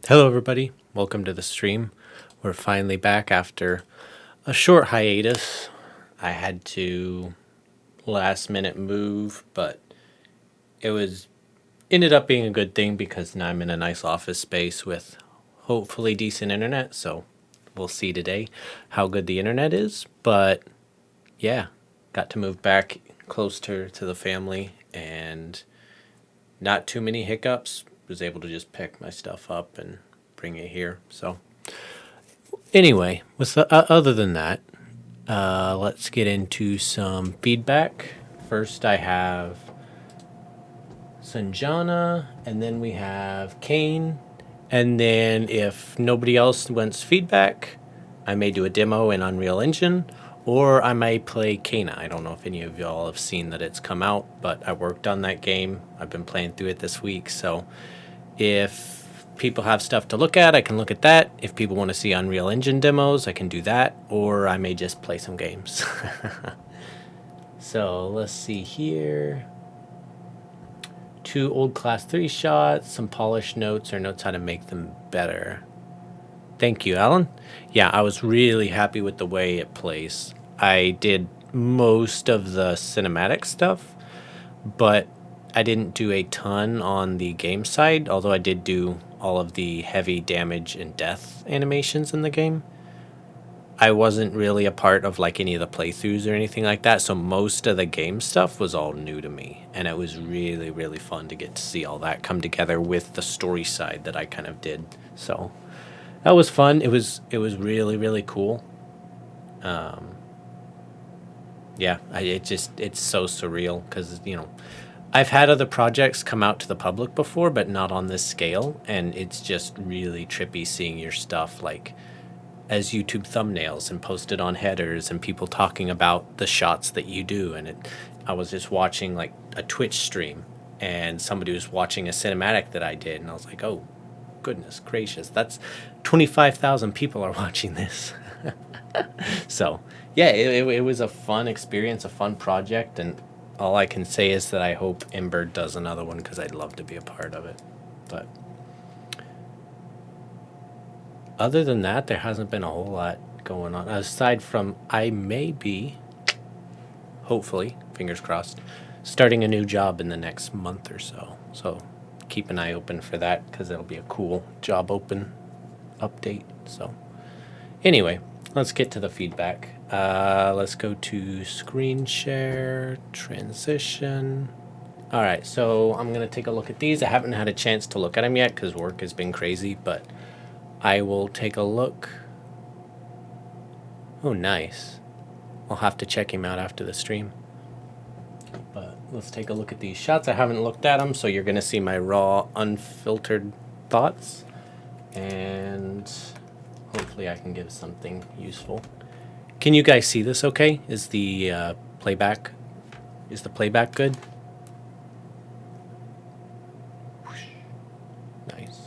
Hello, everybody. Welcome to the stream. We're finally back after a short hiatus. I had to last minute move, but it was ended up being a good thing because now I'm in a nice office space with hopefully decent internet. So we'll see today how good the internet is. But yeah, got to move back closer to the family and not too many hiccups. Was able to just pick my stuff up and bring it here. So anyway, other than that, let's get into some feedback. First, I have Sanjana, and then we have Kane. And then, if nobody else wants feedback, I may do a demo in Unreal Engine, or I may play Kana. I don't know if any of y'all have seen that it's come out, but I worked on that game. I've been playing through it this week, so if people have stuff to look at, I can look at that. If people want to see Unreal Engine demos, I can do that, or I may just play some games. So let's see here. 2 old class 3 shots, some polished notes or notes how to make them better. Thank you, Alan. Yeah, I was really happy with the way it plays. I did most of the cinematic stuff, but I didn't do a ton on the game side, although I did do all of the heavy damage and death animations in the game. I wasn't really a part of like any of the playthroughs or anything like that, so most of the game stuff was all new to me, and it was really, really fun to get to see all that come together with the story side that I kind of did. So that was fun. It was really, really cool. Yeah, it's so surreal because I've had other projects come out to the public before, but not on this scale, and it's just really trippy seeing your stuff like as YouTube thumbnails and posted on headers and people talking about the shots that you do. And I was just watching like a Twitch stream and somebody was watching a cinematic that I did, and I was like, oh, goodness gracious, that's 25,000 people are watching this. So yeah, it was a fun experience, a fun project, and all I can say is that I hope Ember does another one because I'd love to be a part of it. But other than that, there hasn't been a whole lot going on aside from I may be, hopefully, fingers crossed, starting a new job in the next month or so. So keep an eye open for that because it'll be a cool job open update. So anyway, let's get to the feedback. Let's go to screen share, transition. All right, so I'm going to take a look at these. I haven't had a chance to look at them yet because work has been crazy, but I will take a look. Oh, nice. I'll have to check him out after the stream. But let's take a look at these shots. I haven't looked at them, so you're going to see my raw, unfiltered thoughts. And hopefully I can give something useful. Can you guys see this okay? Is the playback good? Nice.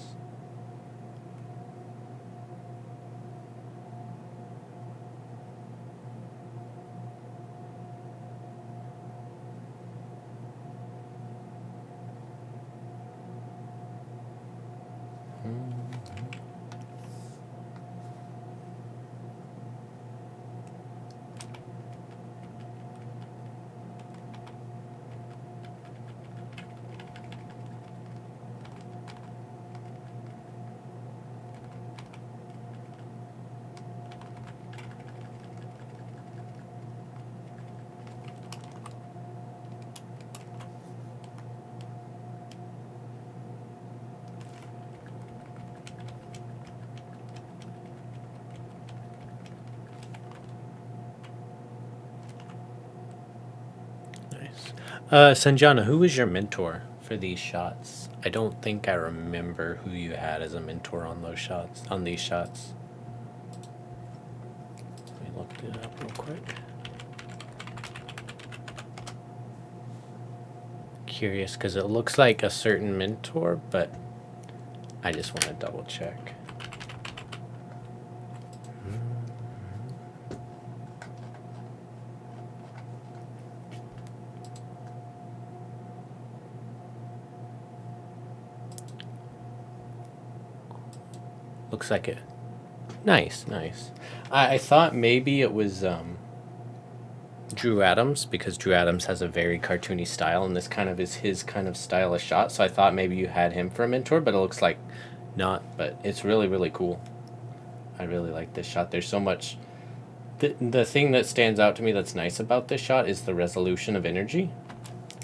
Sanjana, who was your mentor for these shots? I don't think I remember who you had as a mentor on those shots, on these shots. Let me look it up real quick. Curious, because it looks like a certain mentor, but I just want to double check. Looks like it. Nice, nice. I thought maybe it was Drew Adams, because Drew Adams has a very cartoony style, and this kind of is his kind of style of shot. So I thought maybe you had him for a mentor, but it looks like not. But it's really, really cool. I really like this shot. There's so much. The thing that stands out to me that's nice about this shot is the resolution of energy.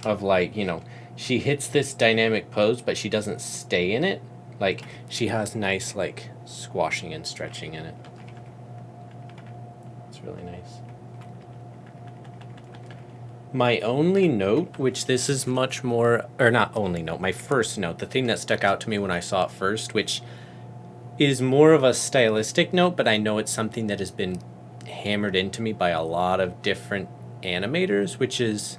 Of like, you know, she hits this dynamic pose, but she doesn't stay in it. Like, she has nice, like, squashing and stretching in it. It's really nice. My only note, which this is much more, or not only note, my first note, the thing that stuck out to me when I saw it first, which is more of a stylistic note, but I know it's something that has been hammered into me by a lot of different animators, which is,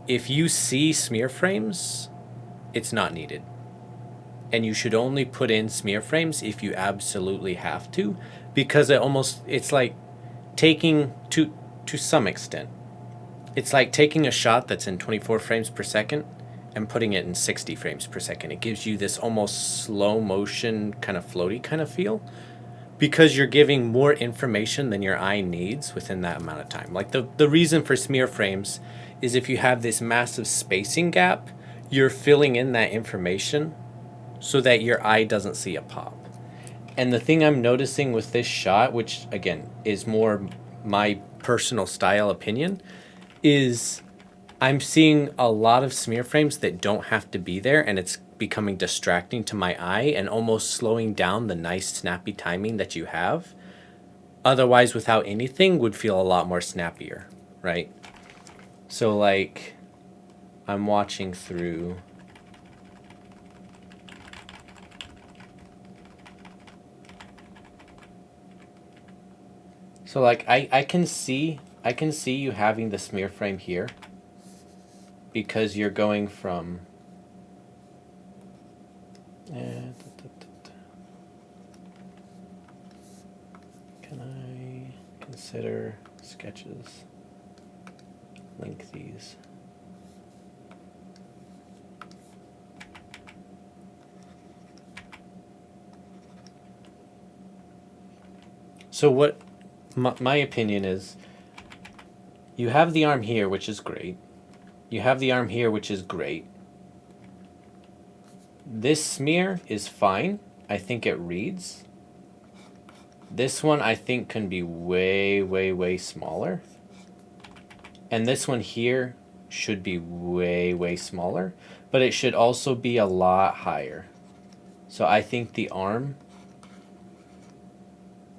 if you see smear frames, it's not needed. And you should only put in smear frames if you absolutely have to, because it's like taking, to some extent, it's like taking a shot that's in 24 frames per second and putting it in 60 frames per second. It gives you this almost slow motion kind of floaty kind of feel, because you're giving more information than your eye needs within that amount of time. Like the reason for smear frames is if you have this massive spacing gap, you're filling in that information so that your eye doesn't see a pop. And the thing I'm noticing with this shot, which again is more my personal style opinion, is I'm seeing a lot of smear frames that don't have to be there, and it's becoming distracting to my eye and almost slowing down the nice snappy timing that you have. Otherwise, without anything, would feel a lot more snappier, right? So like, I'm watching through. So like, I can see you having the smear frame here, because you're going from can I consider sketches? Link these. So what my opinion is, you have the arm here, which is great. You have the arm here, which is great. This smear is fine. I think it reads. This one I think can be way, way, way smaller. And this one here should be way, way smaller. But it should also be a lot higher. So I think the arm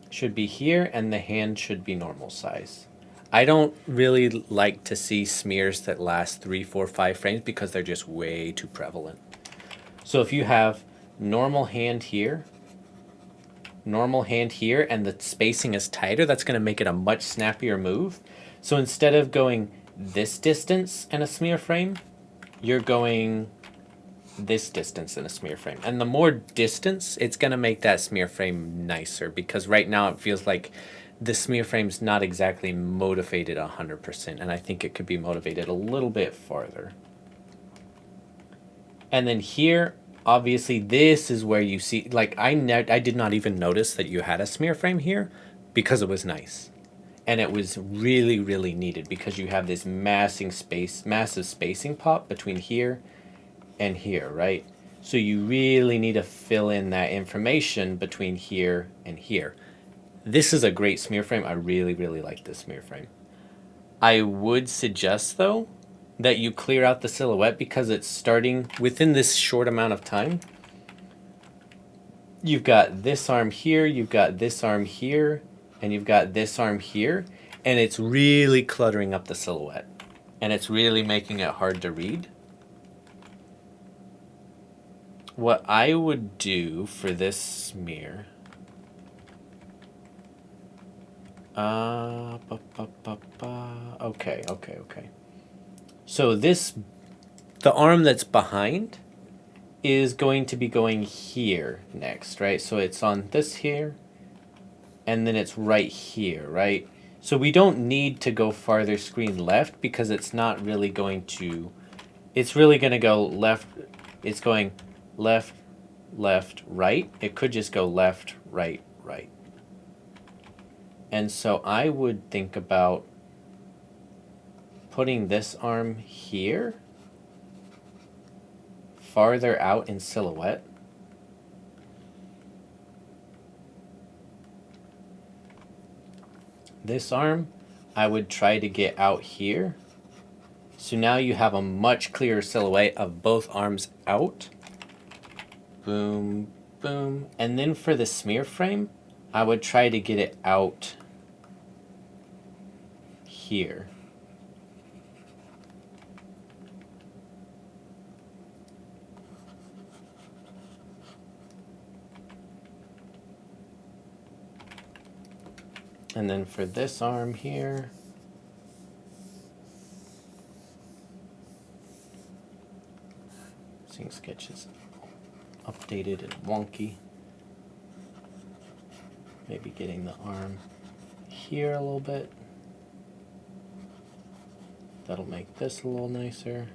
should be here and the hand should be normal size. I don't really like to see smears that last 3, 4, 5 frames because they're just way too prevalent. So if you have normal hand here, and the spacing is tighter, that's going to make it a much snappier move. So instead of going this distance in a smear frame, you're going this distance in a smear frame. And the more distance, it's going to make that smear frame nicer, because right now it feels like the smear frame's not exactly motivated 100%, and I think it could be motivated a little bit farther. And then here, obviously, this is where you see, like, I did not even notice that you had a smear frame here, because it was nice. And it was really, really needed, because you have this massive spacing pop between here and here, right? So you really need to fill in that information between here and here. This is a great smear frame. I really, really like this smear frame. I would suggest, though, that you clear out the silhouette, because it's starting within this short amount of time. You've got this arm here, you've got this arm here, and you've got this arm here, and it's really cluttering up the silhouette, and it's really making it hard to read. What I would do for this smear, okay. So the arm that's behind is going to be going here next, right? So it's on this here, and then it's right here, right? So we don't need to go farther screen left, because it's not really going to, it's really going to go left, it's going left, left, right. It could just go left, right, right. And so I would think about putting this arm here, farther out in silhouette. This arm, I would try to get out here. So now you have a much clearer silhouette of both arms out. Boom, boom. And then for the smear frame, I would try to get it out here. And then for this arm here, seeing sketches updated and wonky. Maybe getting the arm here a little bit. That'll make this a little nicer.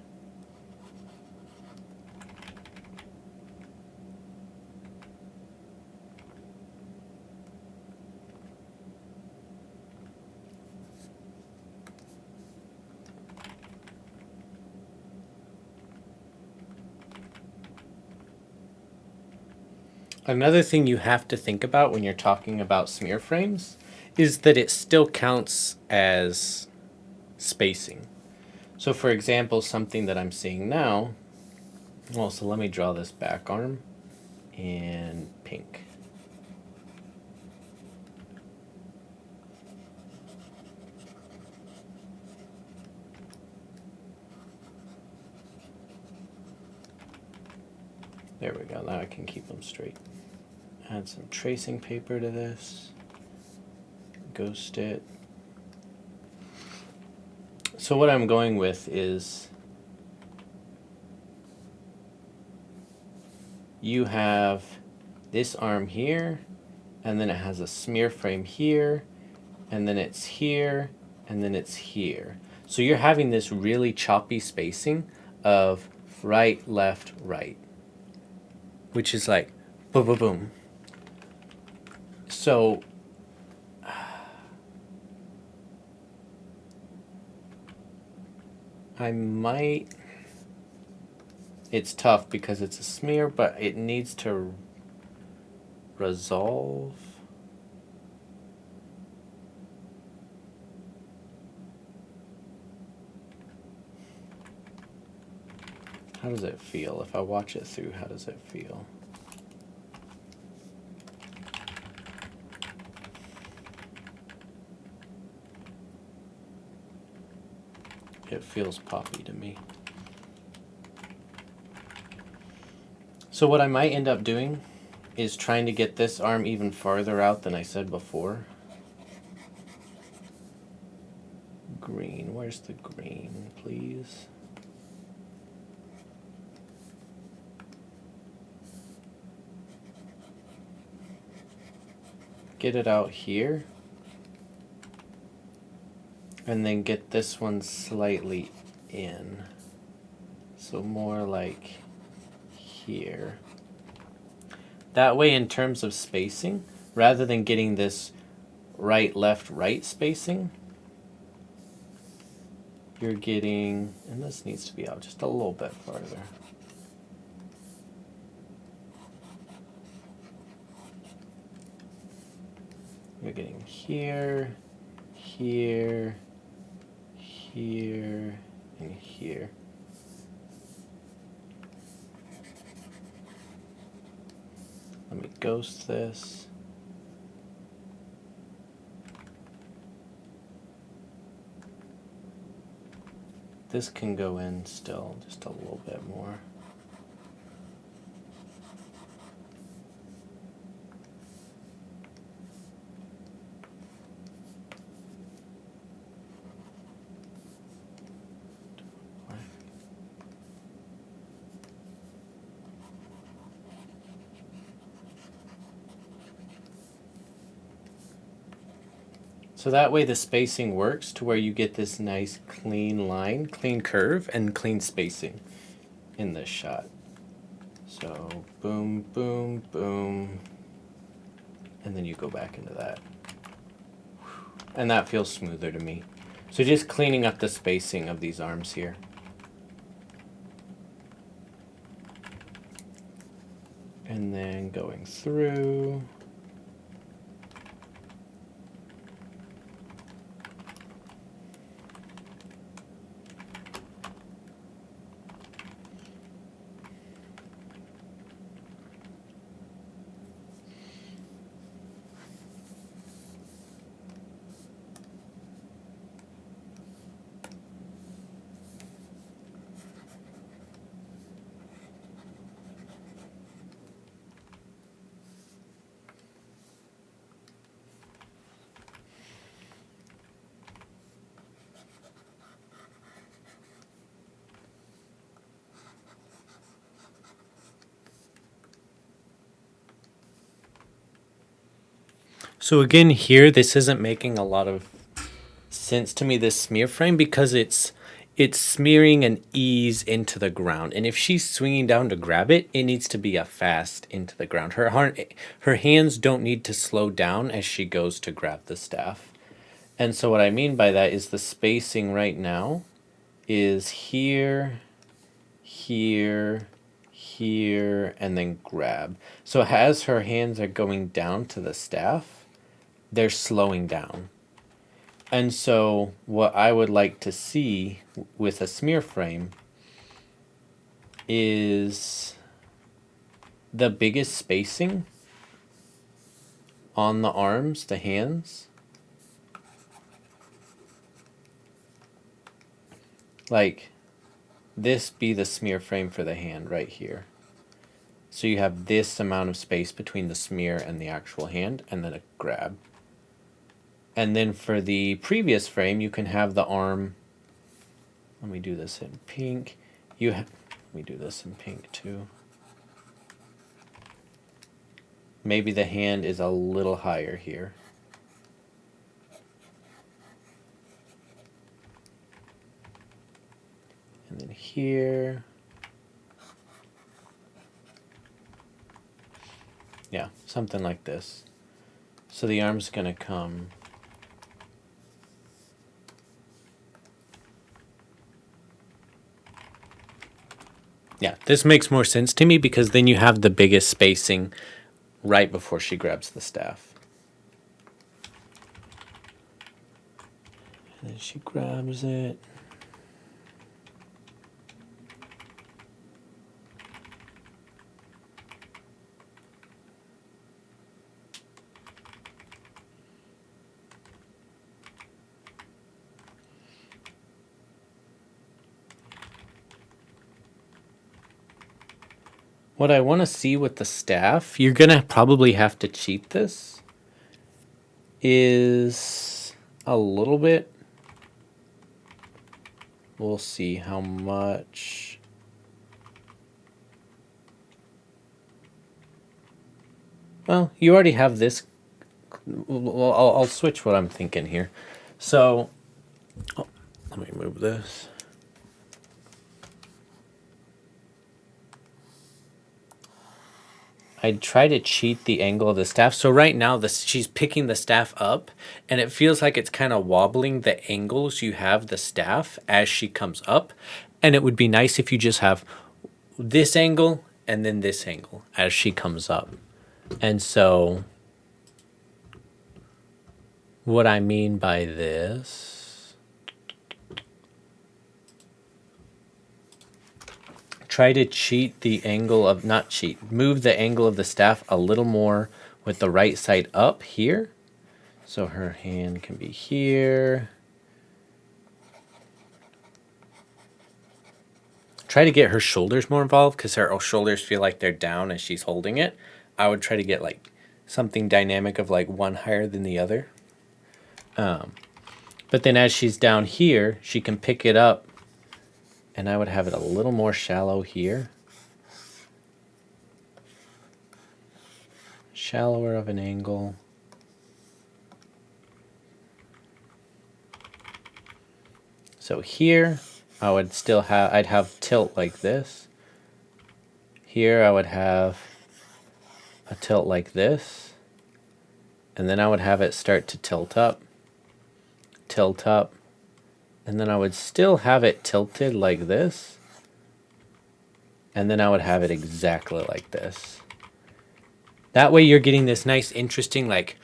Another thing you have to think about when you're talking about smear frames is that it still counts as spacing. So for example, something that I'm seeing now, well, so let me draw this back arm in pink. There we go, now I can keep them straight. Add some tracing paper to this, ghost it. So what I'm going with is you have this arm here, and then it has a smear frame here, and then it's here, and then it's here. So you're having this really choppy spacing of right, left, right, which is like boom, boom, boom. So I might, it's tough because it's a smear, but it needs to resolve. How does it feel? If I watch it through, how does it feel? It feels poppy to me. So what I might end up doing is trying to get this arm even farther out than I said before. Green, where's the green, please? Get it out here. And then get this one slightly in. So more like here. That way, in terms of spacing, rather than getting this right, left, right spacing, you're getting, and this needs to be out just a little bit farther. You're getting here, here, here, and here. Let me ghost this. This can go in still just a little bit more. So that way the spacing works to where you get this nice clean line, clean curve, and clean spacing in this shot. So boom, boom, boom. And then you go back into that. And that feels smoother to me. So just cleaning up the spacing of these arms here. And then going through. So again, here, this isn't making a lot of sense to me, this smear frame, because it's smearing an ease into the ground. And if she's swinging down to grab it, it needs to be a fast into the ground. Her hands don't need to slow down as she goes to grab the staff. And so what I mean by that is the spacing right now is here, here, here, and then grab. So as her hands are going down to the staff, they're slowing down. And so what I would like to see with a smear frame is the biggest spacing on the arms, the hands. Like this be the smear frame for the hand right here. So you have this amount of space between the smear and the actual hand, and then a grab. And then for the previous frame, you can have the arm. Let me do this in pink. Let me do this in pink too. Maybe the hand is a little higher here. And then here. Yeah, something like this. So the arm's gonna come. Yeah, this makes more sense to me because then you have the biggest spacing right before she grabs the staff. And then she grabs it. What I want to see with the staff, you're going to probably have to cheat this, is a little bit. We'll see how much. Well, you already have this. Well, I'll switch what I'm thinking here. So, let me move this. I'd try to cheat the angle of the staff. So right now, she's picking the staff up, and it feels like it's kind of wobbling the angles you have the staff as she comes up. And it would be nice if you just have this angle and then this angle as she comes up. And so what I mean by this... Try to cheat the angle of, not cheat, move the angle of the staff a little more with the right side up here. So her hand can be here. Try to get her shoulders more involved because her shoulders feel like they're down as she's holding it. I would try to get like something dynamic of like one higher than the other. But then as she's down here, she can pick it up. And I would have it a little more shallow here. Shallower of an angle. So here, I would still have, I'd have tilt like this. Here I would have a tilt like this, and then I would have it start to tilt up, and then I would still have it tilted like this, and then I would have it exactly like this. That way you're getting this nice, interesting, like,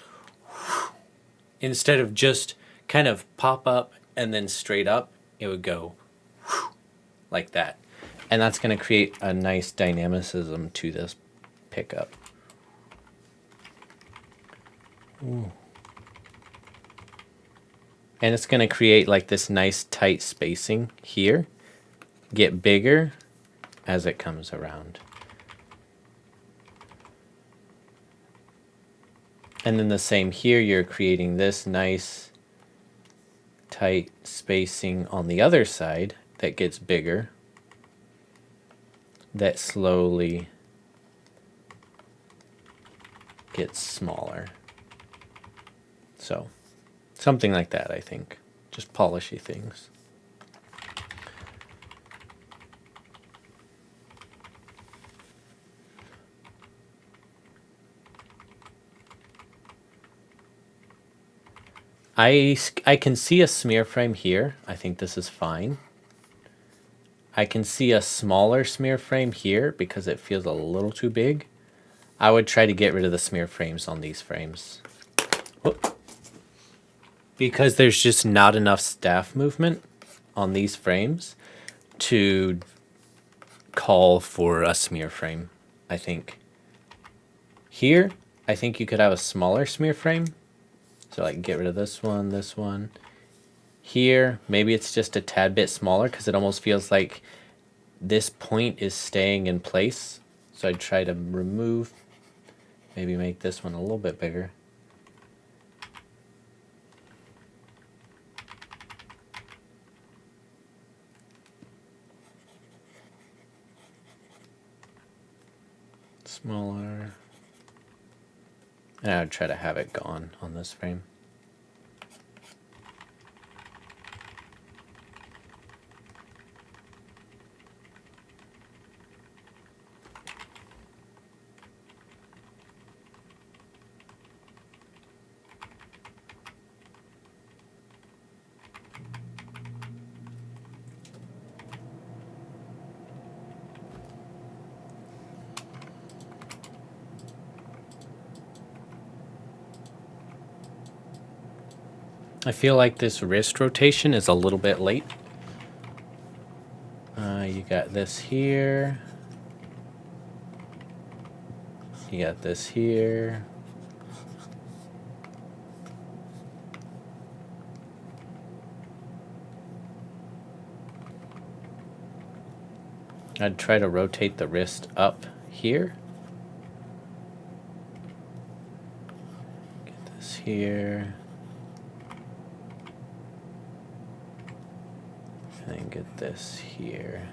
instead of just kind of pop up and then straight up, it would go like that. And that's going to create a nice dynamicism to this pickup. Ooh. And it's going to create like this nice tight spacing here, get bigger as it comes around. And then the same here, you're creating this nice tight spacing on the other side that gets bigger, that slowly gets smaller. So something like that, I think. Just polishy things. I can see a smear frame here. I think this is fine. I can see a smaller smear frame here because it feels a little too big. I would try to get rid of the smear frames on these frames. Whoop. Because there's just not enough staff movement on these frames to call for a smear frame, I think. Here, I think you could have a smaller smear frame. So like get rid of this one, this one. Here, maybe it's just a tad bit smaller because it almost feels like this point is staying in place. So I'd try to remove, maybe make this one a little bit bigger. Smaller. And I would try to have it gone on this frame. I feel like this wrist rotation is a little bit late. You got this here. You got this here. I'd try to rotate the wrist up here. Get this here. And then get this here.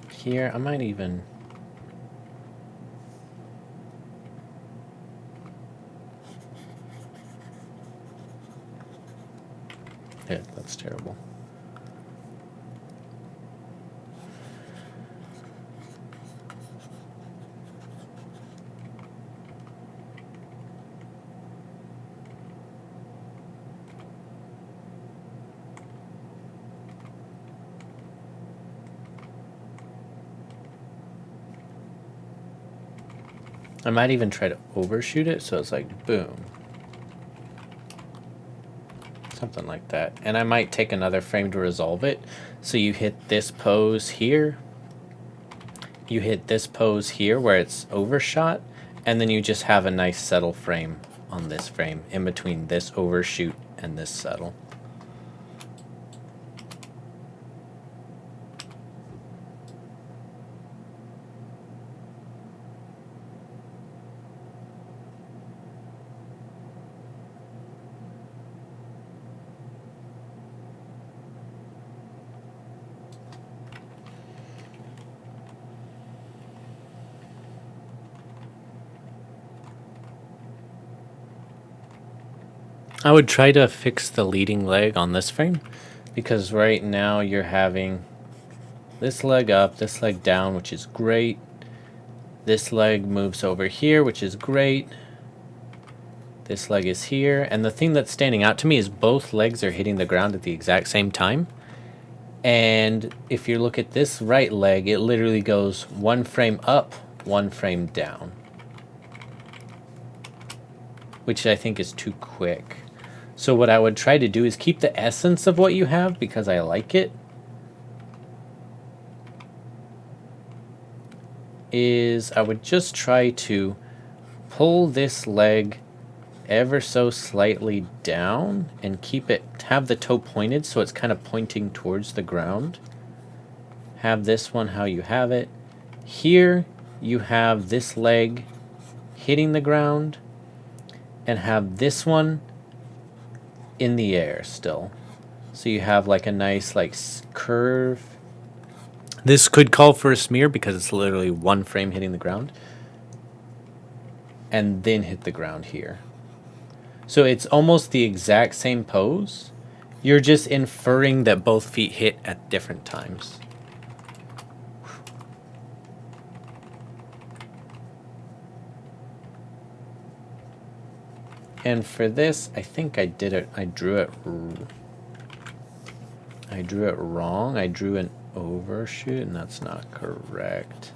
Here, I might even... Yeah, that's terrible. I might even try to overshoot it so it's like boom. Something like that. And I might take another frame to resolve it. So you hit this pose here. You hit this pose here where it's overshot. And then you just have a nice settle frame on this frame in between this overshoot and this settle. I would try to fix the leading leg on this frame, because right now you're having this leg up, this leg down, which is great. This leg moves over here, which is great. This leg is here. And the thing that's standing out to me is both legs are hitting the ground at the exact same time. And if you look at this right leg, it literally goes one frame up, one frame down, which I think is too quick. So what I would try to do is keep the essence of what you have, because I like it, is I would just try to pull this leg ever so slightly down and keep it, have the toe pointed so it's kind of pointing towards the ground. Have this one how you have it. Here you have this leg hitting the ground, and have this one in the air still. So you have like a nice like curve. This could call for a smear because it's literally one frame hitting the ground and then hit the ground here. So it's almost the exact same pose. You're just inferring that both feet hit at different times. And for this, I think I did it. I drew it wrong. I drew an overshoot, and that's not correct.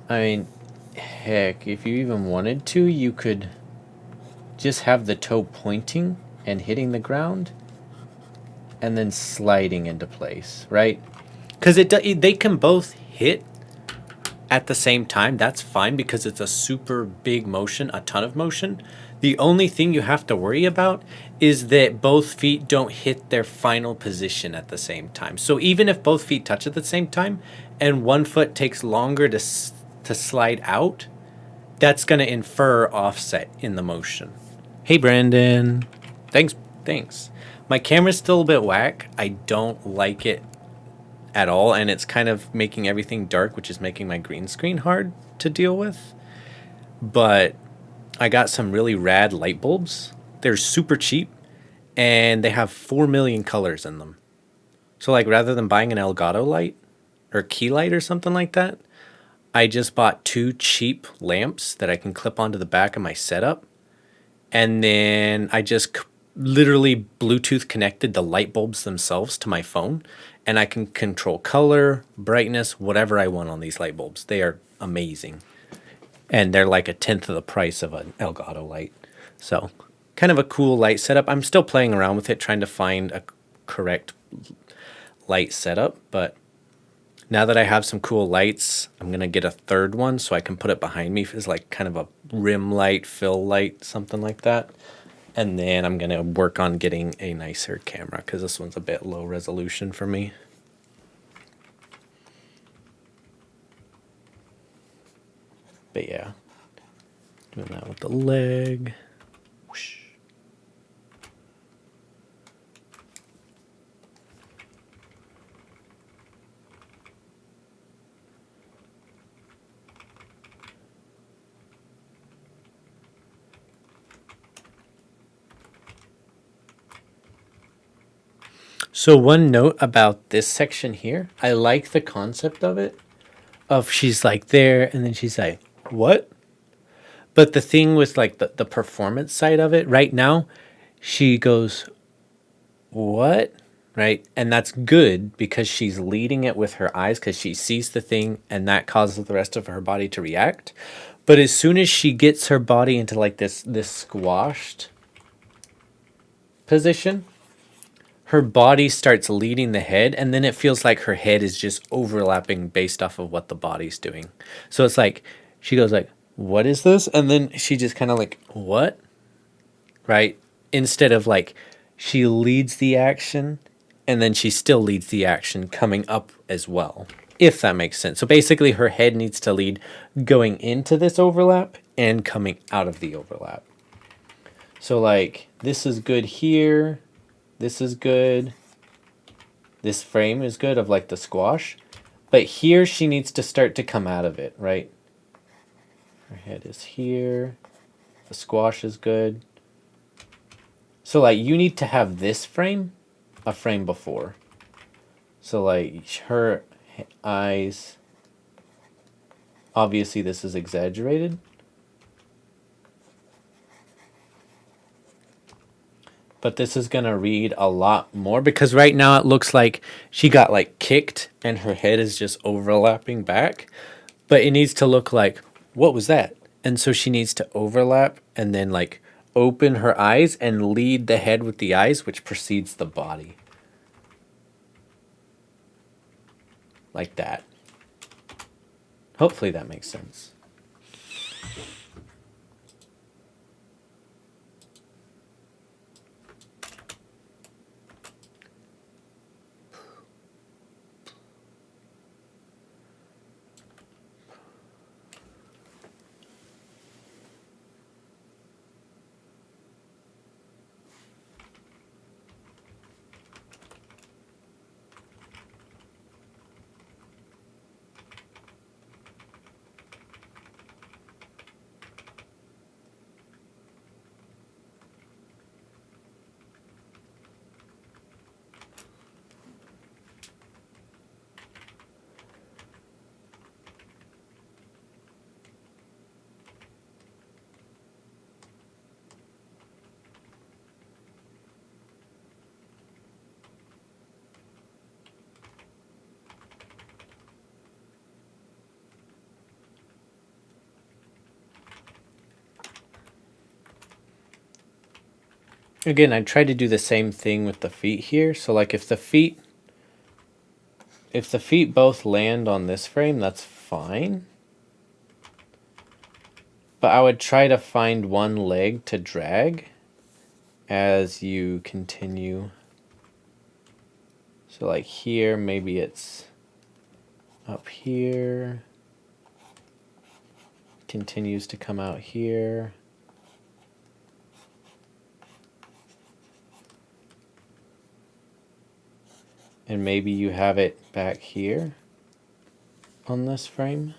I mean, heck, if you even wanted to, you could just have the toe pointing and hitting the ground and then sliding into place, right? Because they can both hit at the same time. That's fine because it's a super big motion, a ton of motion. The only thing you have to worry about is that both feet don't hit their final position at the same time. So even if both feet touch at the same time and one foot takes longer to slide out, that's going to infer offset in the motion. Hey, Brandon. Thanks. My camera's still a bit whack. I don't like it at all, and it's kind of making everything dark, which is making my green screen hard to deal with. But I got some really rad light bulbs. They're super cheap, and they have 4 million colors in them. So like rather than buying an Elgato light or key light or something like that, I just bought 2 cheap lamps that I can clip onto the back of my setup. And then I just literally Bluetooth connected the light bulbs themselves to my phone, and I can control color, brightness, whatever I want on these light bulbs. They are amazing. And they're like a tenth of the price of an Elgato light. So kind of a cool light setup. I'm still playing around with it, trying to find a correct light setup. But now that I have some cool lights, I'm going to get a third one so I can put it behind me as like kind of a rim light, fill light, something like that. And then I'm going to work on getting a nicer camera because this one's a bit low resolution for me. But yeah, doing that with the leg. Whoosh. So one note about this section here, I like the concept of it, of she's like there and then she's like, what? But the thing with like the performance side of it right now, she goes, what? Right? And that's good because she's leading it with her eyes because she sees the thing and that causes the rest of her body to react. But as soon as she gets her body into like this squashed position, her body starts leading the head, and then it feels like her head is just overlapping based off of what the body's doing. So it's like, she goes like, what is this? And then she just kind of like, what? Right? Instead of like, she leads the action, and then she still leads the action coming up as well, if that makes sense. So basically her head needs to lead going into this overlap and coming out of the overlap. So like, this is good here. This is good. This frame is good of like the squash. But here she needs to start to come out of it, right? Her head is here. The squash is good. So, like, you need to have this frame a frame before. So, like, her eyes... Obviously, this is exaggerated. But this is going to read a lot more because right now it looks like she got, like, kicked and her head is just overlapping back. But it needs to look like, what was that? And so she needs to overlap and then, like, open her eyes and lead the head with the eyes, which precedes the body. Like that. Hopefully that makes sense. Again, I tried to do the same thing with the feet here. So like if the feet both land on this frame, that's fine. But I would try to find one leg to drag as you continue. So like here, maybe it's up here. Continues to come out here. And maybe you have it back here on this frame.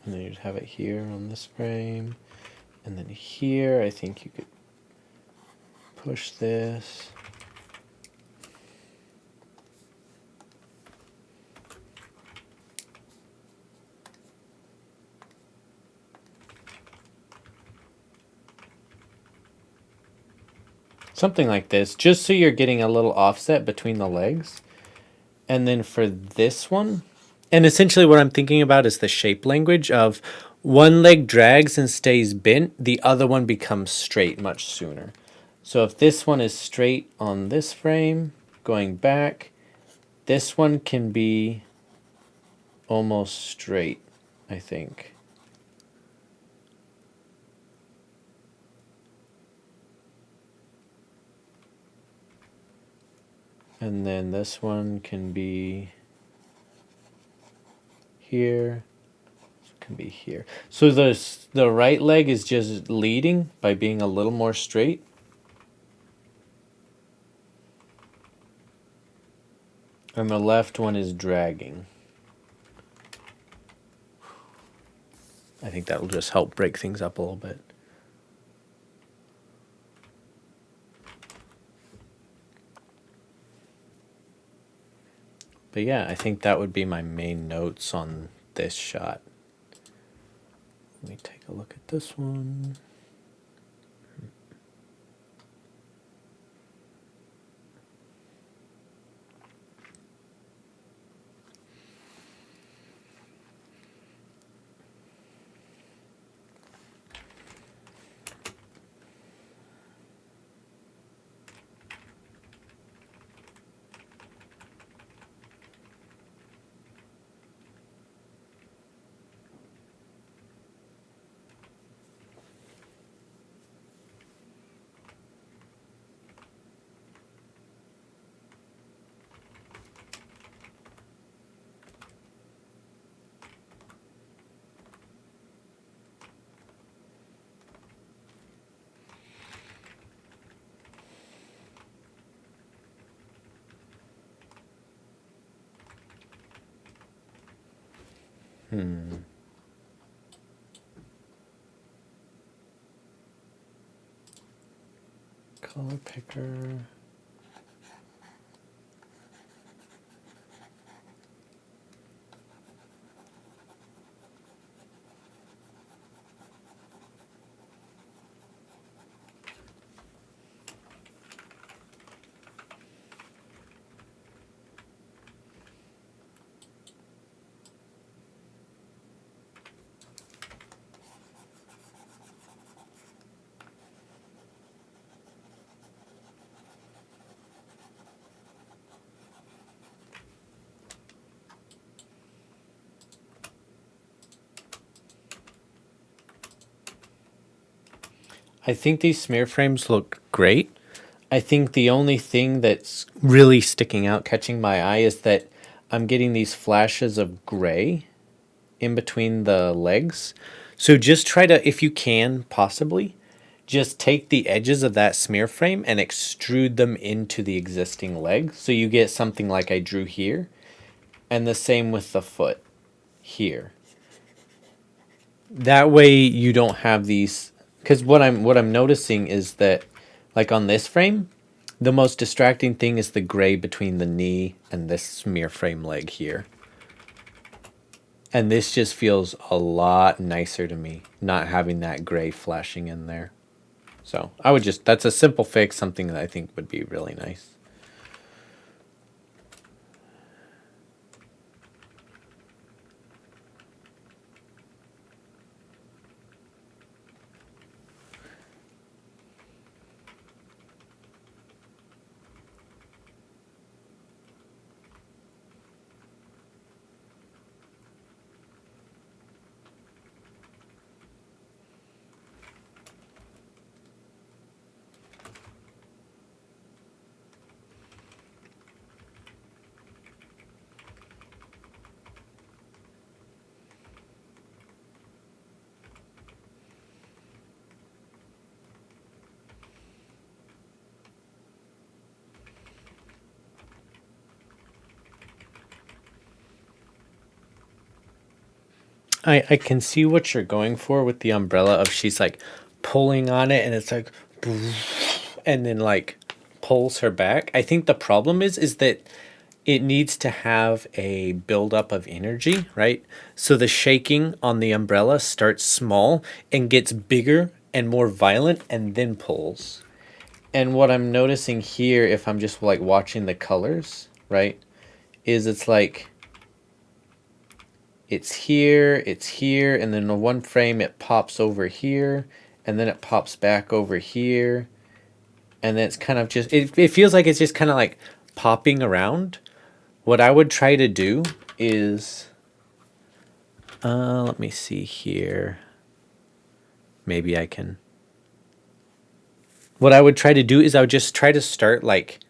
And then you'd have it here on this frame. And then here, I think you could push this. Something like this, just so you're getting a little offset between the legs. And then for this one, and essentially what I'm thinking about is the shape language of one leg drags and stays bent, the other one becomes straight much sooner. So if this one is straight on this frame, going back, this one can be almost straight, I think. And then this one can be here. This can be here. So the right leg is just leading by being a little more straight. And the left one is dragging. I think that'll just help break things up a little bit. But yeah, I think that would be my main notes on this shot. Let me take a look at this one. Color picker. I think these smear frames look great. I think the only thing that's really sticking out, catching my eye, is that I'm getting these flashes of gray in between the legs. So just try to, if you can, possibly, just take the edges of that smear frame and extrude them into the existing leg. So you get something like I drew here. And the same with the foot here. That way you don't have these, because what I'm noticing is that, like on this frame, the most distracting thing is the gray between the knee and this smear frame leg here. And this just feels a lot nicer to me, not having that gray flashing in there. So I would just, that's a simple fix, something that I think would be really nice. I can see what you're going for with the umbrella of she's like pulling on it and it's like and then like pulls her back. I think the problem is that it needs to have a buildup of energy, right? So the shaking on the umbrella starts small and gets bigger and more violent and then pulls. And what I'm noticing here, if I'm just like watching the colors, right, is it's like it's here, and then in one frame it pops over here, and then it pops back over here, and then it's kind of just, it feels like it's just kind of like popping around. What I would try to do is, let me see here. Maybe I can. What I would try to do is I would just try to start like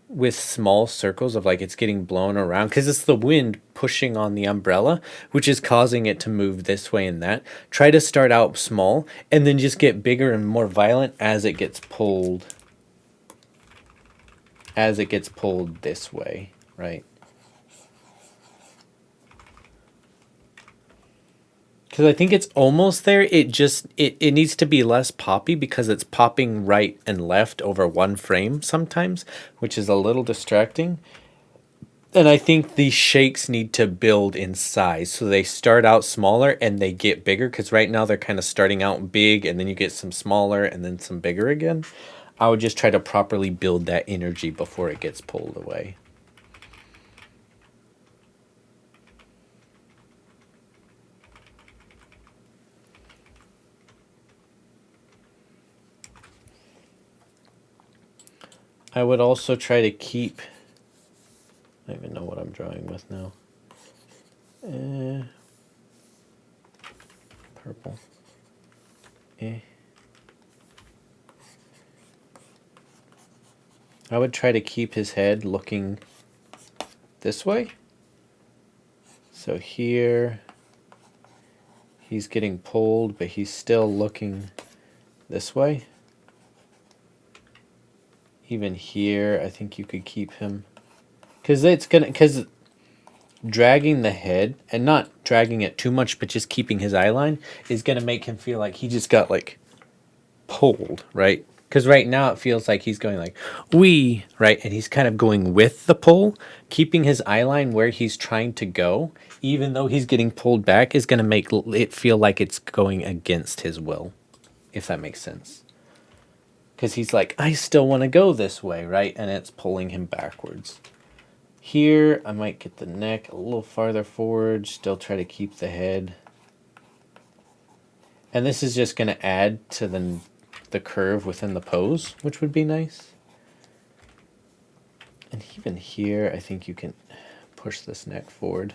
with small circles of like it's getting blown around because it's the wind pushing on the umbrella, which is causing it to move this way and that. Try to start out small and then just get bigger and more violent as it gets pulled. As it gets pulled this way, right? Because I think it's almost there. It just, it needs to be less poppy because it's popping right and left over one frame sometimes, which is a little distracting. And I think these shakes need to build in size. So they start out smaller and they get bigger because right now they're kind of starting out big and then you get some smaller and then some bigger again. I would just try to properly build that energy before it gets pulled away. I would also try to keep, I don't even know what I'm drawing with now. Purple. I would try to keep his head looking this way. So here, he's getting pulled, but he's still looking this way. Even here, I think you could keep him. Because dragging the head, and not dragging it too much, but just keeping his eye line, is going to make him feel like he just got like pulled, right? Because right now it feels like he's going like, wee, right? And he's kind of going with the pull. Keeping his eye line where he's trying to go, even though he's getting pulled back, is going to make it feel like it's going against his will, if that makes sense. Because he's like, I still want to go this way, right? And it's pulling him backwards. Here, I might get the neck a little farther forward, still try to keep the head. And this is just going to add to the curve within the pose, which would be nice. And even here, I think you can push this neck forward.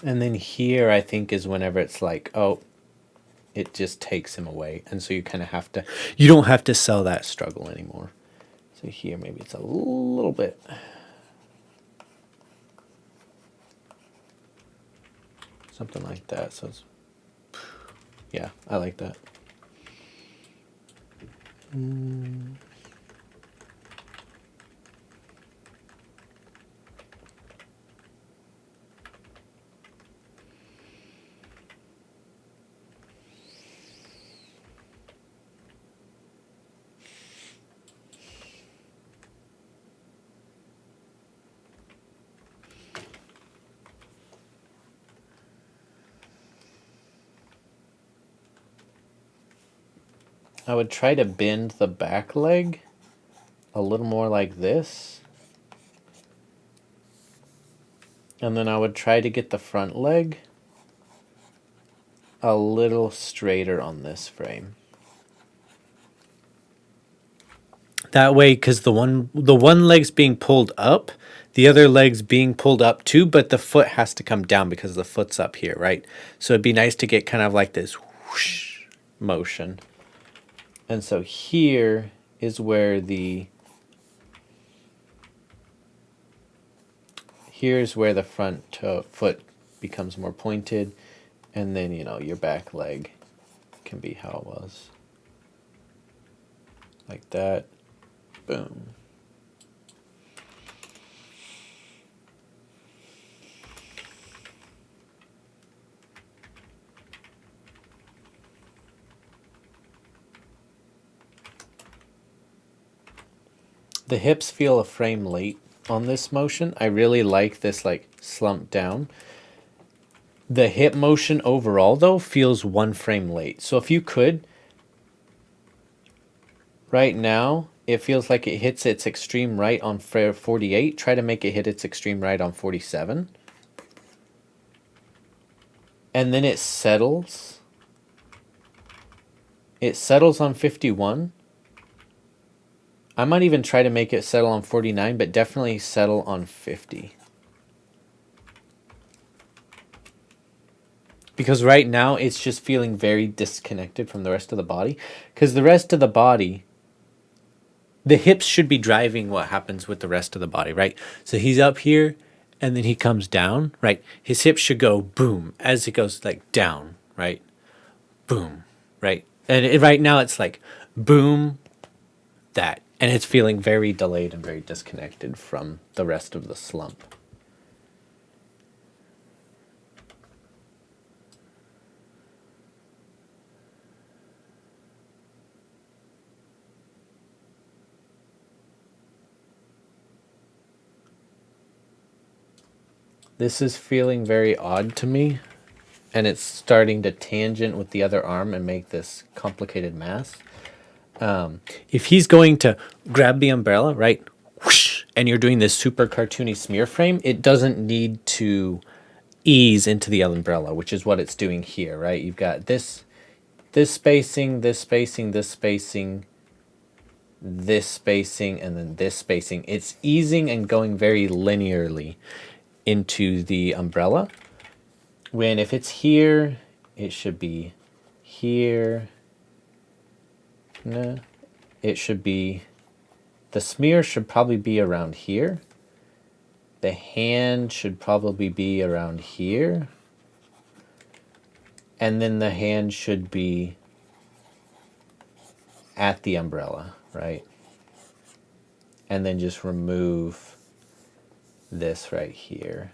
And then here, I think, is whenever it's like, oh, it just takes him away. And so you kind of have to, you don't have to sell that struggle anymore. So here, maybe it's a little bit. Something like that. So it's, yeah, I like that. I would try to bend the back leg a little more like this. And then I would try to get the front leg a little straighter on this frame. That way, because the one leg's being pulled up, the other leg's being pulled up too, but the foot has to come down because the foot's up here, right? So it'd be nice to get kind of like this whoosh motion. And so here is where here's where the front foot becomes more pointed, and then, you know, your back leg can be how it was. Like that. Boom. The hips feel a frame late on this motion. I really like this like slump down. The hip motion overall though feels one frame late. So if you could, right now, it feels like it hits its extreme right on 48. Try to make it hit its extreme right on 47. And then it settles. It settles on 51. I might even try to make it settle on 49, but definitely settle on 50. Because right now, it's just feeling very disconnected from the rest of the body. Because the rest of the body, the hips should be driving what happens with the rest of the body, right? So he's up here, and then he comes down, right? His hips should go boom, as it goes like down, right? Boom, right? And right now, it's like boom, that. And it's feeling very delayed and very disconnected from the rest of the slump. This is feeling very odd to me, and it's starting to tangent with the other arm and make this complicated mass. If he's going to grab the umbrella, right, whoosh, and you're doing this super cartoony smear frame, it doesn't need to ease into the umbrella, which is what it's doing here, right? You've got this spacing, this spacing, this spacing, this spacing, and then this spacing. It's easing and going very linearly into the umbrella. When if it's here, it should be here. No, it should be, the smear should probably be around here. The hand should probably be around here. And then the hand should be at the umbrella, right? And then just remove this right here.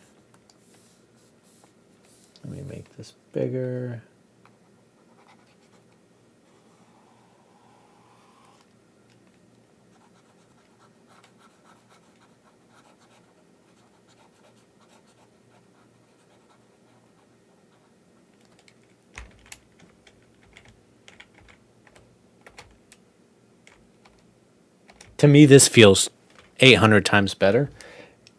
Let me make this bigger. To me, this feels 800 times better.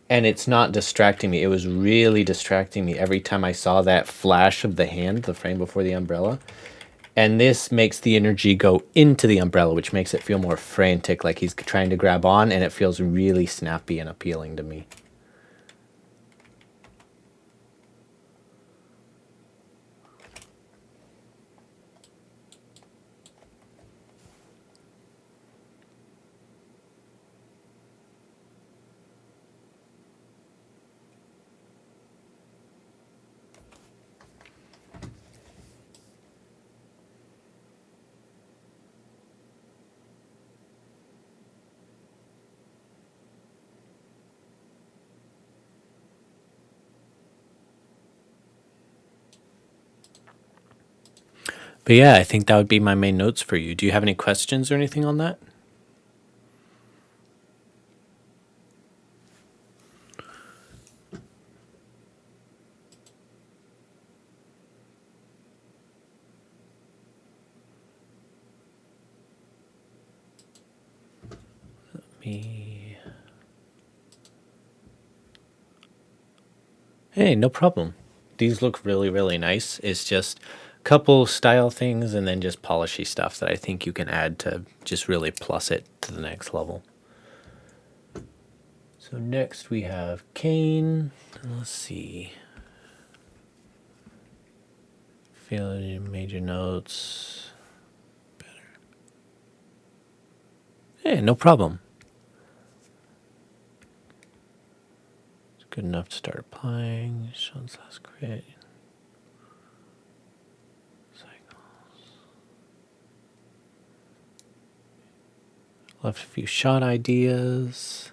And it's not distracting me. It was really distracting me every time I saw that flash of the hand, the frame before the umbrella. And this makes the energy go into the umbrella, which makes it feel more frantic, like he's trying to grab on, and it feels really snappy and appealing to me. But yeah, I think that would be my main notes for you. Do you have any questions or anything on that? Me. Hey, no problem. These look really, really nice. It's just a couple style things and then just polishy stuff that I think you can add to just really plus it to the next level. So next we have Kane. Let's see. Feel major notes. Better. Hey, no problem. It's good enough to start applying. Sean's last crit. Left a few shot ideas.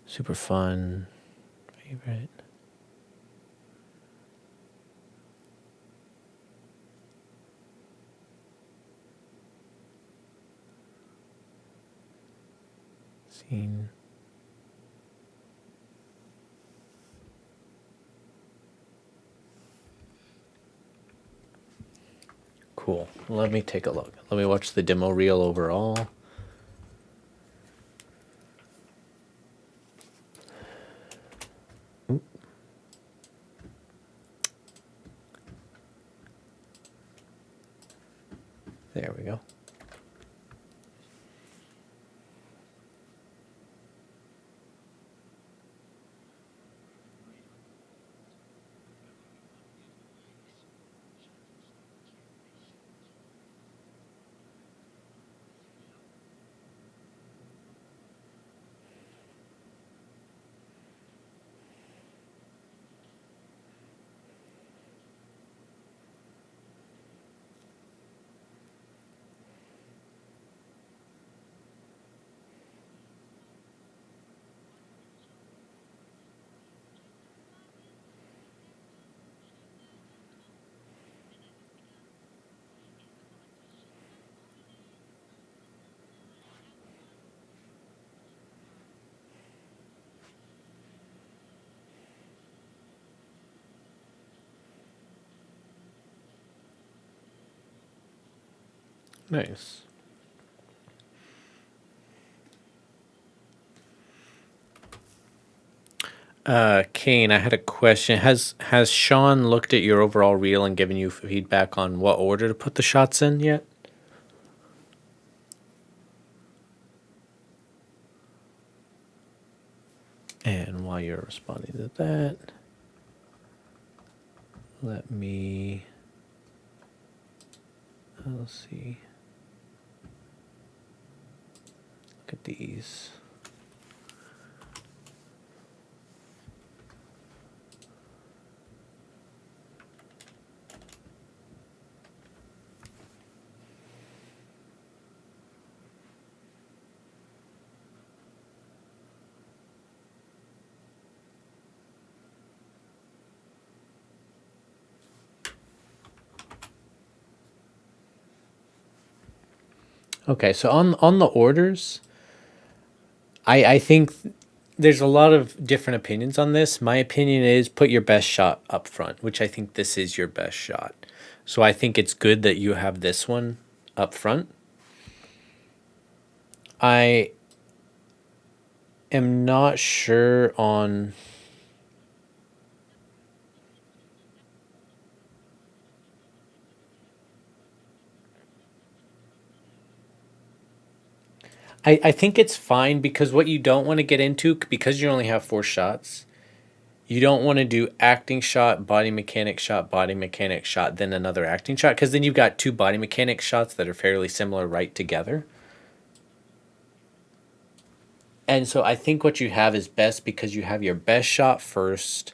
Super fun. Favorite. Scene. Cool. Let me take a look. Let me watch the demo reel overall. There we go. Nice. Kane, I had a question. Has Sean looked at your overall reel and given you feedback on what order to put the shots in yet? And while you're responding to that, let me, let's see. Look at these. Okay, so on the orders, I think there's a lot of different opinions on this. My opinion is put your best shot up front, which I think this is your best shot. So I think it's good that you have this one up front. I am not sure on. I think it's fine because what you don't want to get into, because you only have 4 shots, you don't want to do acting shot, body mechanic shot, then another acting shot, because then you've got 2 body mechanic shots that are fairly similar right together. And so I think what you have is best because you have your best shot first,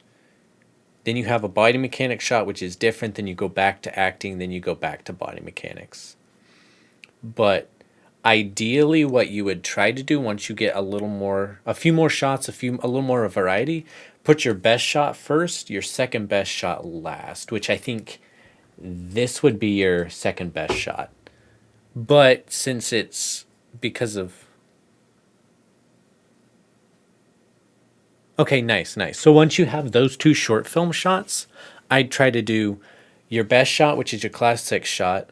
then you have a body mechanic shot, which is different, then you go back to acting, then you go back to body mechanics. But ideally what you would try to do once you get a few more shots, a little more of variety, put your best shot first, your second best shot last, which I think this would be your second best shot. But since it's because of Okay, nice, nice. So once you have those 2 short film shots, I'd try to do your best shot, which is your class 6 shot,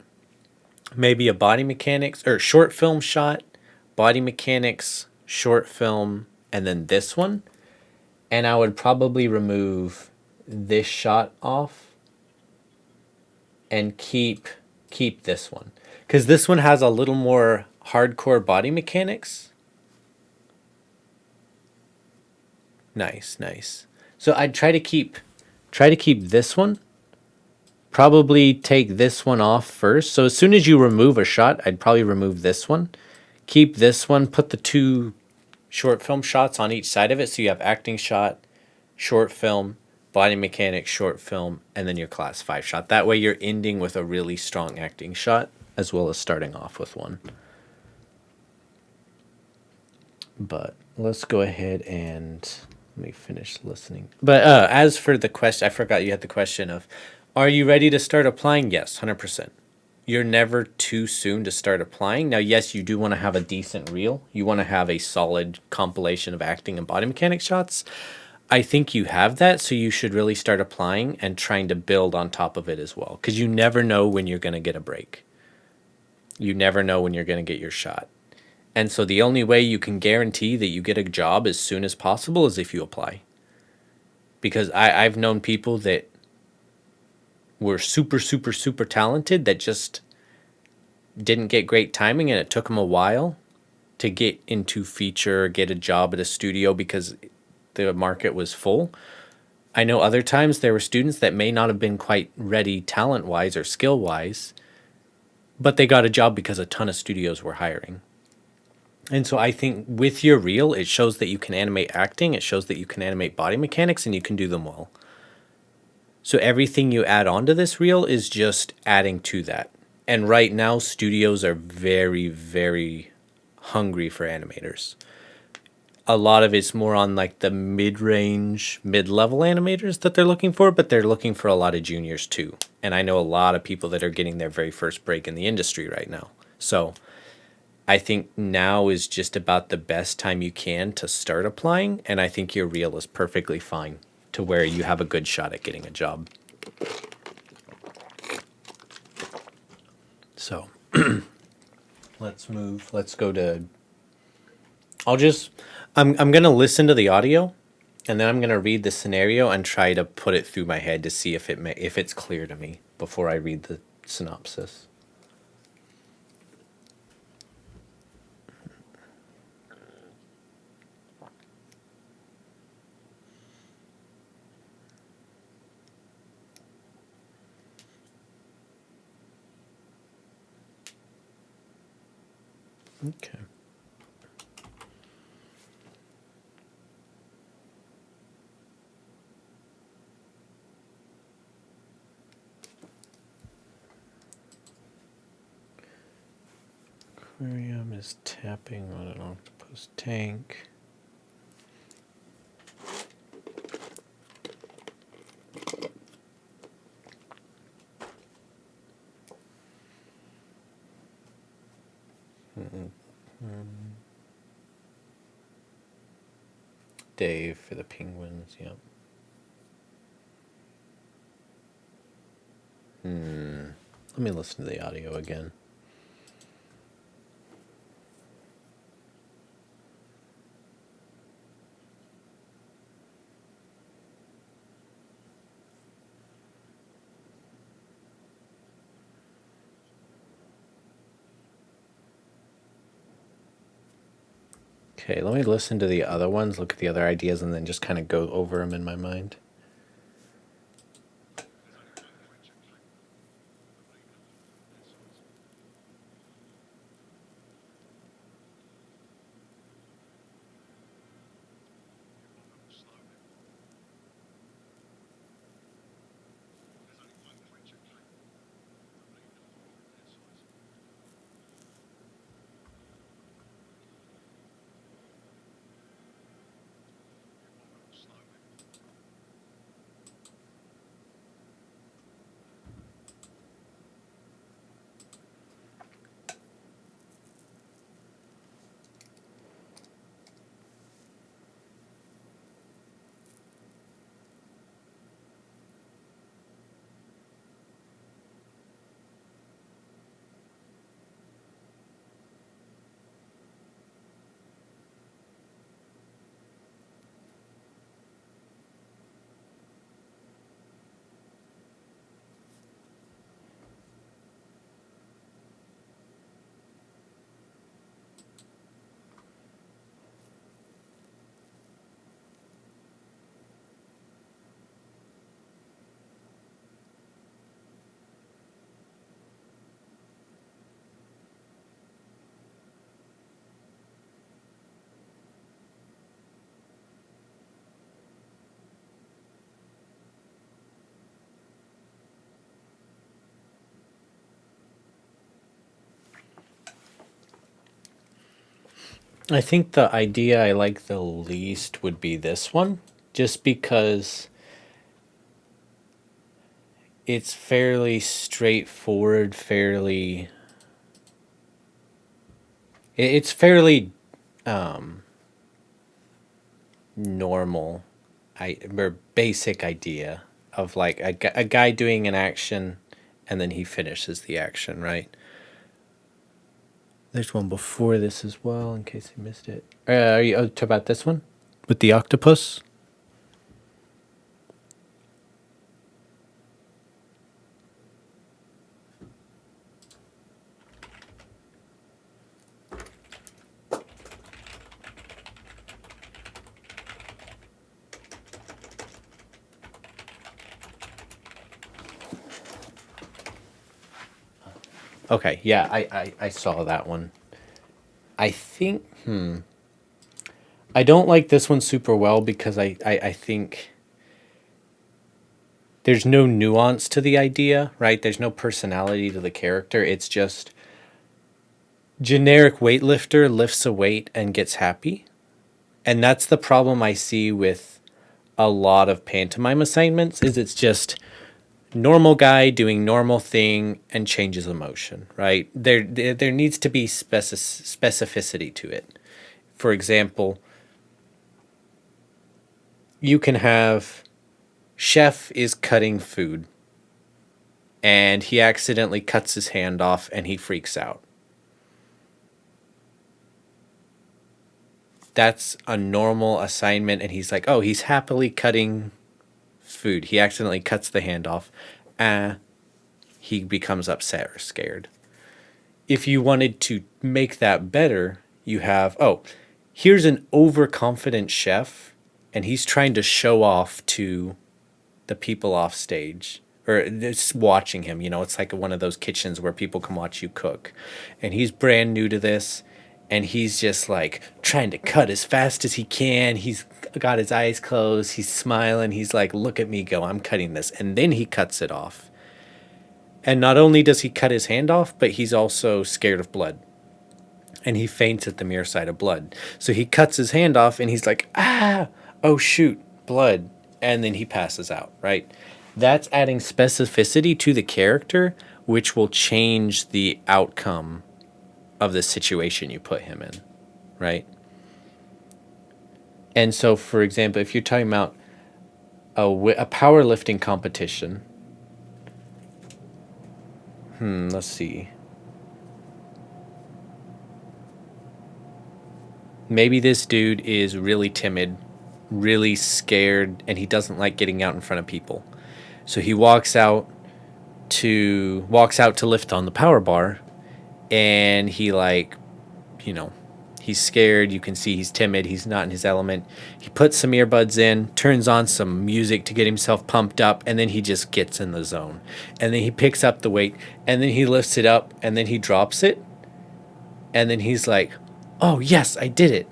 maybe a body mechanics or short film shot, body mechanics, short film, and then this one. And I would probably remove this shot off and keep this one. Because this one has a little more hardcore body mechanics. Nice, nice. So I'd try to keep this one. Probably take this one off first. So as soon as you remove a shot, I'd probably remove this one. Keep this one, put the 2 short film shots on each side of it. So you have acting shot, short film, body mechanics, short film, and then your class 5 shot. That way you're ending with a really strong acting shot as well as starting off with one. But let's go ahead and let me finish listening. But as for the question, I forgot you had the question of, are you ready to start applying? Yes, 100%. You're never too soon to start applying. Now, yes, you do want to have a decent reel. You want to have a solid compilation of acting and body mechanic shots. I think you have that, so you should really start applying and trying to build on top of it as well. Because you never know when you're going to get a break. You never know when you're going to get your shot. And so the only way you can guarantee that you get a job as soon as possible is if you apply. Because I've known people that were super, super, super talented that just didn't get great timing, and it took them a while to get into feature, get a job at a studio because the market was full. I know other times there were students that may not have been quite ready talent-wise or skill-wise, but they got a job because a ton of studios were hiring. And so I think with your reel, it shows that you can animate acting, it shows that you can animate body mechanics, and you can do them well. So everything you add onto this reel is just adding to that. And right now, studios are very, very hungry for animators. A lot of it's more on like the mid-range, mid-level animators that they're looking for, but they're looking for a lot of juniors too. And I know a lot of people that are getting their very first break in the industry right now. So I think now is just about the best time you can to start applying, and I think your reel is perfectly fine to where you have a good shot at getting a job. So let's go to, I'm going to listen to the audio, and then I'm going to read the scenario and try to put it through my head to see if it's clear to me before I read the synopsis. Okay. Aquarium is tapping on an octopus tank. Dave for the Penguins, yep. Let me listen to the audio again. Okay, let me listen to the other ones, look at the other ideas, and then just kind of go over them in my mind. I think the idea I like the least would be this one, just because it's fairly straightforward, it's fairly normal, or basic idea of like a guy doing an action and then he finishes the action, right? There's one before this as well, in case you missed it. Are you talking about this one with the octopus? Okay, yeah, I saw that one. I think, I don't like this one super well because I think there's no nuance to the idea, right? There's no personality to the character. It's just generic weightlifter lifts a weight and gets happy. And that's the problem I see with a lot of pantomime assignments is it's just normal guy doing normal thing and changes emotion, right? There needs to be specificity to it. For example, you can have chef is cutting food and he accidentally cuts his hand off and he freaks out. That's a normal assignment and he's like, oh, he's happily cutting food. He accidentally cuts the hand off. He becomes upset or scared. If you wanted to make that better, you have, oh, here's an overconfident chef and he's trying to show off to the people off stage or just watching him. You know, it's like one of those kitchens where people can watch you cook. And he's brand new to this and he's just like trying to cut as fast as he can. He's got his eyes closed. He's smiling. He's like, look at me go. I'm cutting this. And then he cuts it off. And not only does he cut his hand off, but he's also scared of blood. And he faints at the mere sight of blood. So he cuts his hand off and he's like, ah, oh shoot, blood. And then he passes out, right? That's adding specificity to the character, which will change the outcome of the situation you put him in, right? And so, for example, if you're talking about a powerlifting competition, let's see. Maybe this dude is really timid, really scared, and he doesn't like getting out in front of people. So he walks out to lift on the power bar, and he he's scared. You can see he's timid. He's not in his element. He puts some earbuds in, turns on some music to get himself pumped up, and then he just gets in the zone. And then he picks up the weight, and then he lifts it up, and then he drops it. And then he's like, oh, yes, I did it.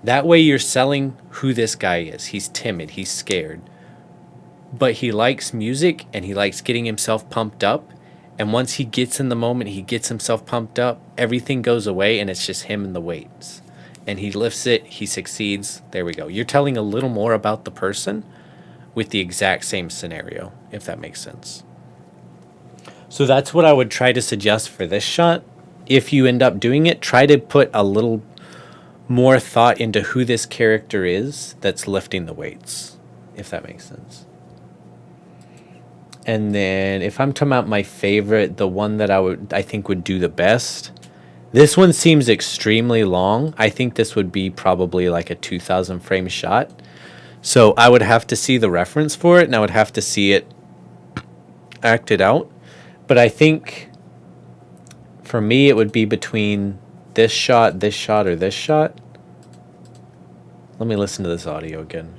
That way you're selling who this guy is. He's timid. He's scared. But he likes music, and he likes getting himself pumped up. And once he gets in the moment, he gets himself pumped up, everything goes away, and it's just him and the weights. And he lifts it, he succeeds. There we go. You're telling a little more about the person with the exact same scenario, if that makes sense. So that's what I would try to suggest for this shot. If you end up doing it, try to put a little more thought into who this character is that's lifting the weights, if that makes sense. And then if I'm talking about my favorite, the one that I think would do the best, this one seems extremely long. I think this would be probably like a 2,000 frame shot. So I would have to see the reference for it, and I would have to see it acted out. But I think for me, it would be between this shot, or this shot. Let me listen to this audio again.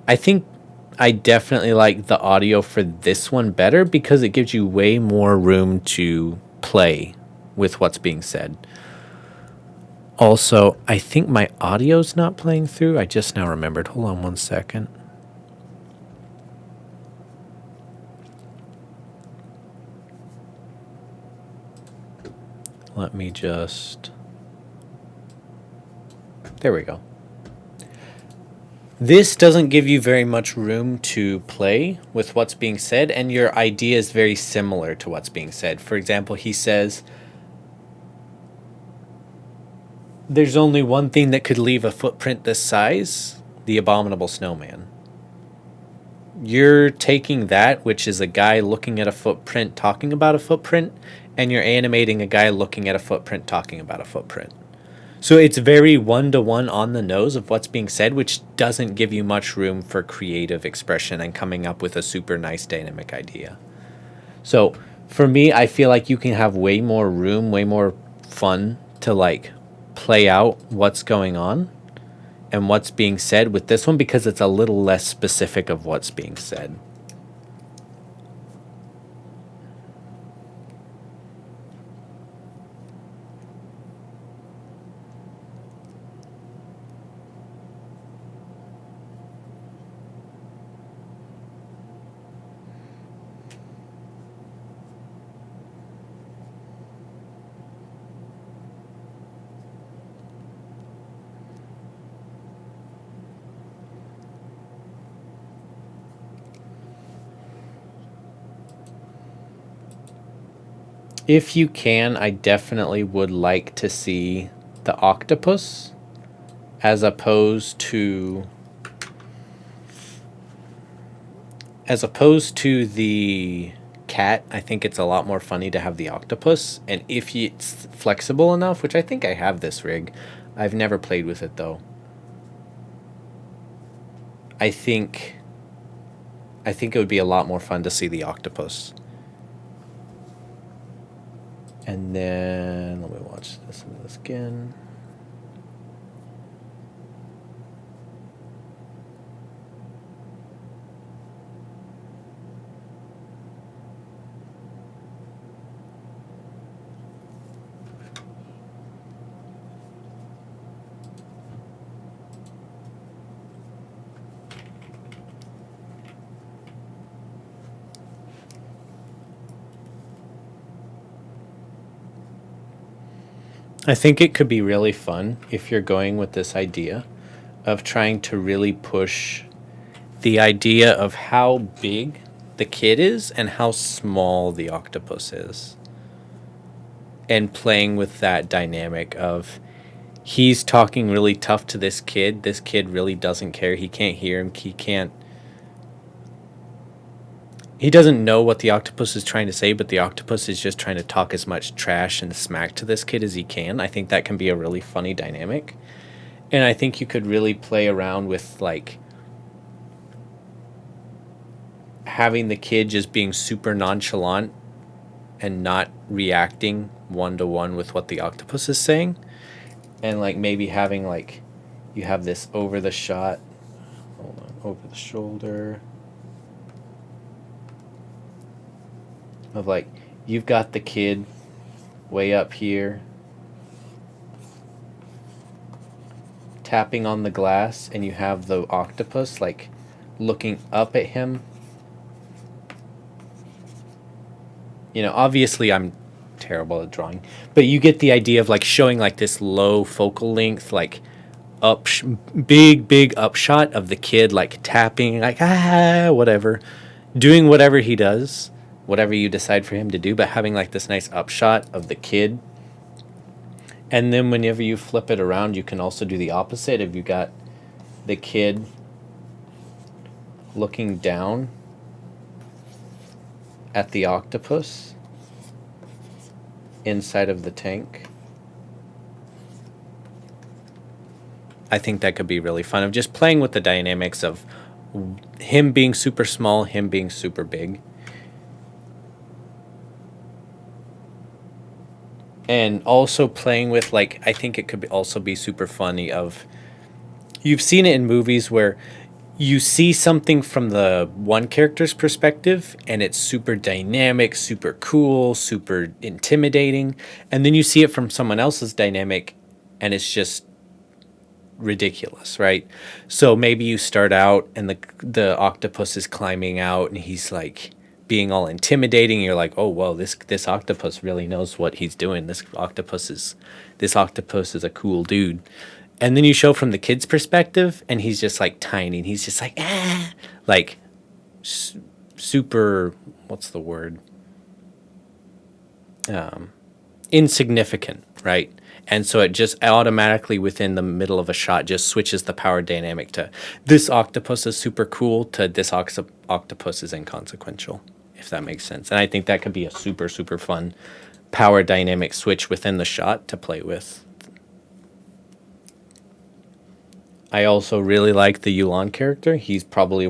I think I definitely like the audio for this one better because it gives you way more room to play with what's being said. Also, I think my audio's not playing through. I just now remembered. Hold on one second. Let me just... There we go. This doesn't give you very much room to play with what's being said, and your idea is very similar to what's being said. For example, he says, there's only one thing that could leave a footprint this size, the abominable snowman. You're taking that, which is a guy looking at a footprint, talking about a footprint, and you're animating a guy looking at a footprint, talking about a footprint. So it's very one-to-one on the nose of what's being said, which doesn't give you much room for creative expression and coming up with a super nice dynamic idea. So for me, I feel like you can have way more room, way more fun to like play out what's going on and what's being said with this one because it's a little less specific of what's being said. If you can, I definitely would like to see the octopus as opposed to the cat. I think it's a lot more funny to have the octopus. And if it's flexible enough, which I think I have this rig, I've never played with it though. I think it would be a lot more fun to see the octopus. And then, let me watch this again. I think it could be really fun if you're going with this idea of trying to really push the idea of how big the kid is and how small the octopus is. And playing with that dynamic of he's talking really tough to this kid. This kid really doesn't care. He can't hear him. He doesn't know what the octopus is trying to say, but the octopus is just trying to talk as much trash and smack to this kid as he can. I think that can be a really funny dynamic. And I think you could really play around with, like, having the kid just being super nonchalant and not reacting one-to-one with what the octopus is saying. And, like, maybe having, like, you have this over the shot. Hold on, over the shoulder. Of, like, you've got the kid way up here tapping on the glass, and you have the octopus, like, looking up at him. You know, obviously I'm terrible at drawing, but you get the idea of, like, showing, like, this low focal length, like, big upshot of the kid, like, tapping, like, whatever, doing whatever he does, whatever you decide for him to do, but having, like, this nice upshot of the kid. And then whenever you flip it around, you can also do the opposite. If you got the kid looking down at the octopus inside of the tank. I think that could be really fun, of just playing with the dynamics of him being super small, him being super big. And also playing with, like, I think it could also be super funny of, you've seen it in movies where you see something from the one character's perspective and it's super dynamic, super cool, super intimidating. And then you see it from someone else's dynamic and it's just ridiculous, right? So maybe you start out and the octopus is climbing out and he's, like, being all intimidating. You're like, oh, well, this octopus really knows what he's doing. This octopus is a cool dude. And then you show from the kid's perspective, and he's just, like, tiny, and he's just like, like, super, what's the word? Insignificant, right? And so it just automatically within the middle of a shot just switches the power dynamic to this octopus is super cool to this octopus is inconsequential, if that makes sense. And I think that could be a super, super fun power dynamic switch within the shot to play with. I also really like the Yulan character. He's probably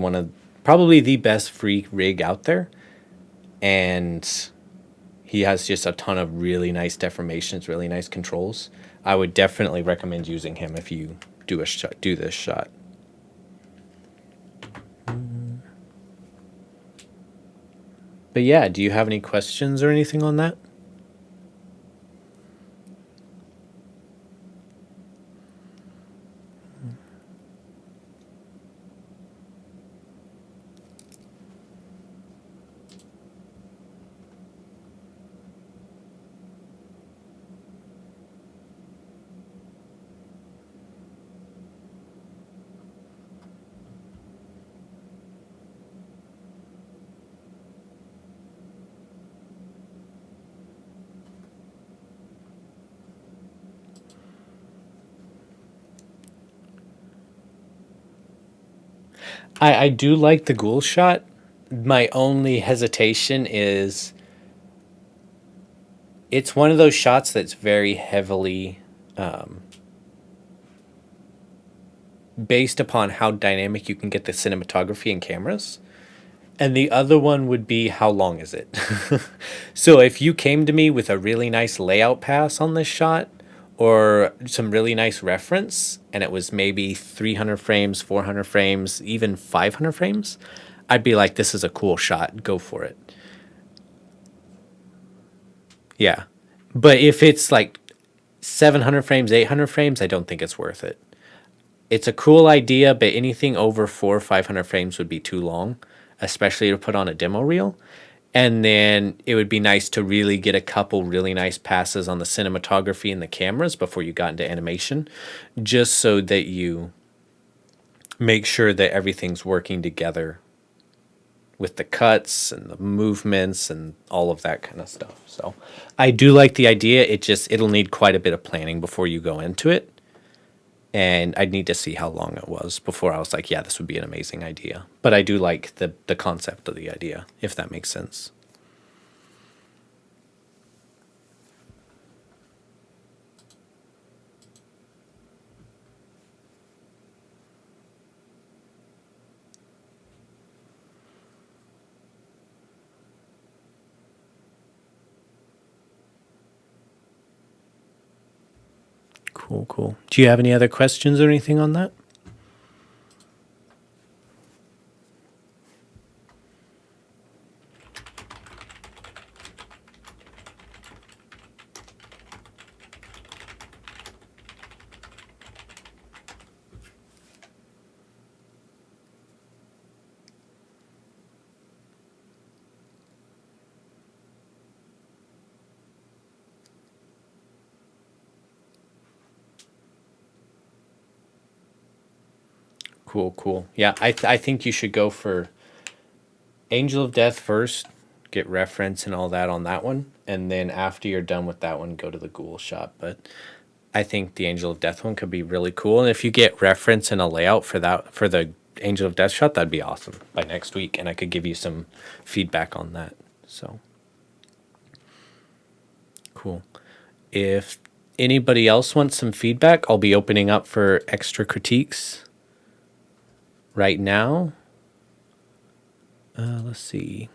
the best free rig out there. And he has just a ton of really nice deformations, really nice controls. I would definitely recommend using him if you do this shot. But yeah, do you have any questions or anything on that? I do like the ghoul shot. My only hesitation is it's one of those shots that's very heavily based upon how dynamic you can get the cinematography and cameras. And the other one would be how long is it? So if you came to me with a really nice layout pass on this shot or some really nice reference and it was maybe 300 frames, 400 frames, even 500 frames, I'd be like, this is a cool shot. Go for it. Yeah. But if it's like 700 frames, 800 frames, I don't think it's worth it. It's a cool idea, but anything over 400 or 500 frames would be too long, especially to put on a demo reel. And then it would be nice to really get a couple really nice passes on the cinematography and the cameras before you got into animation, just so that you make sure that everything's working together with the cuts and the movements and all of that kind of stuff. So I do like the idea. It'll need quite a bit of planning before you go into it. And I'd need to see how long it was before I was like, yeah, this would be an amazing idea. But I do like the concept of the idea, if that makes sense. Cool, cool. Do you have any other questions or anything on that? Cool, cool. Yeah, I think you should go for Angel of Death first, get reference and all that on that one, and then after you're done with that one, go to the Ghoul shot. But I think the Angel of Death one could be really cool, and if you get reference and a layout for the Angel of Death shot, that'd be awesome by next week, and I could give you some feedback on that. So cool. If anybody else wants some feedback, I'll be opening up for extra critiques right now. Let's see.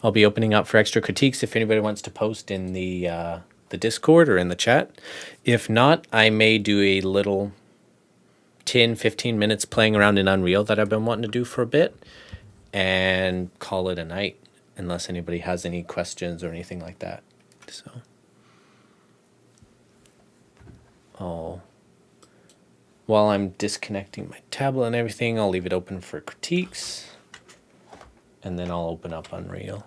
I'll be opening up for extra critiques if anybody wants to post in the Discord or in the chat. If not, I may do a little 10, 15 minutes playing around in Unreal that I've been wanting to do for a bit and call it a night, unless anybody has any questions or anything like that. So, while I'm disconnecting my tablet and everything, I'll leave it open for critiques, and then I'll open up Unreal.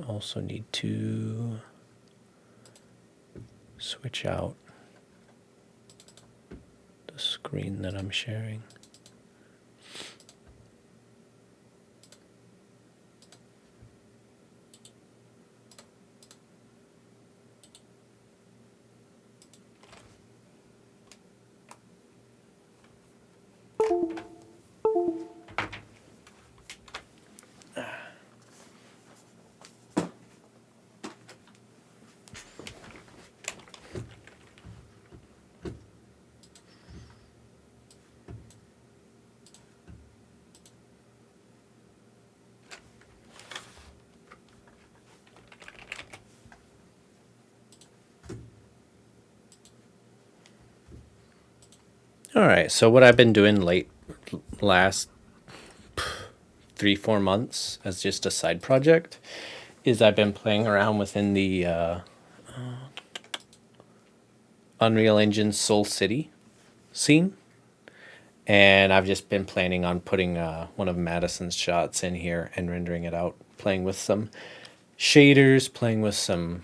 Also need to switch out the screen that I'm sharing. All right, so what I've been doing last 3-4 months as just a side project is I've been playing around within the Unreal Engine Soul City scene, and I've just been planning on putting one of Madison's shots in here and rendering it out, playing with some shaders, playing with some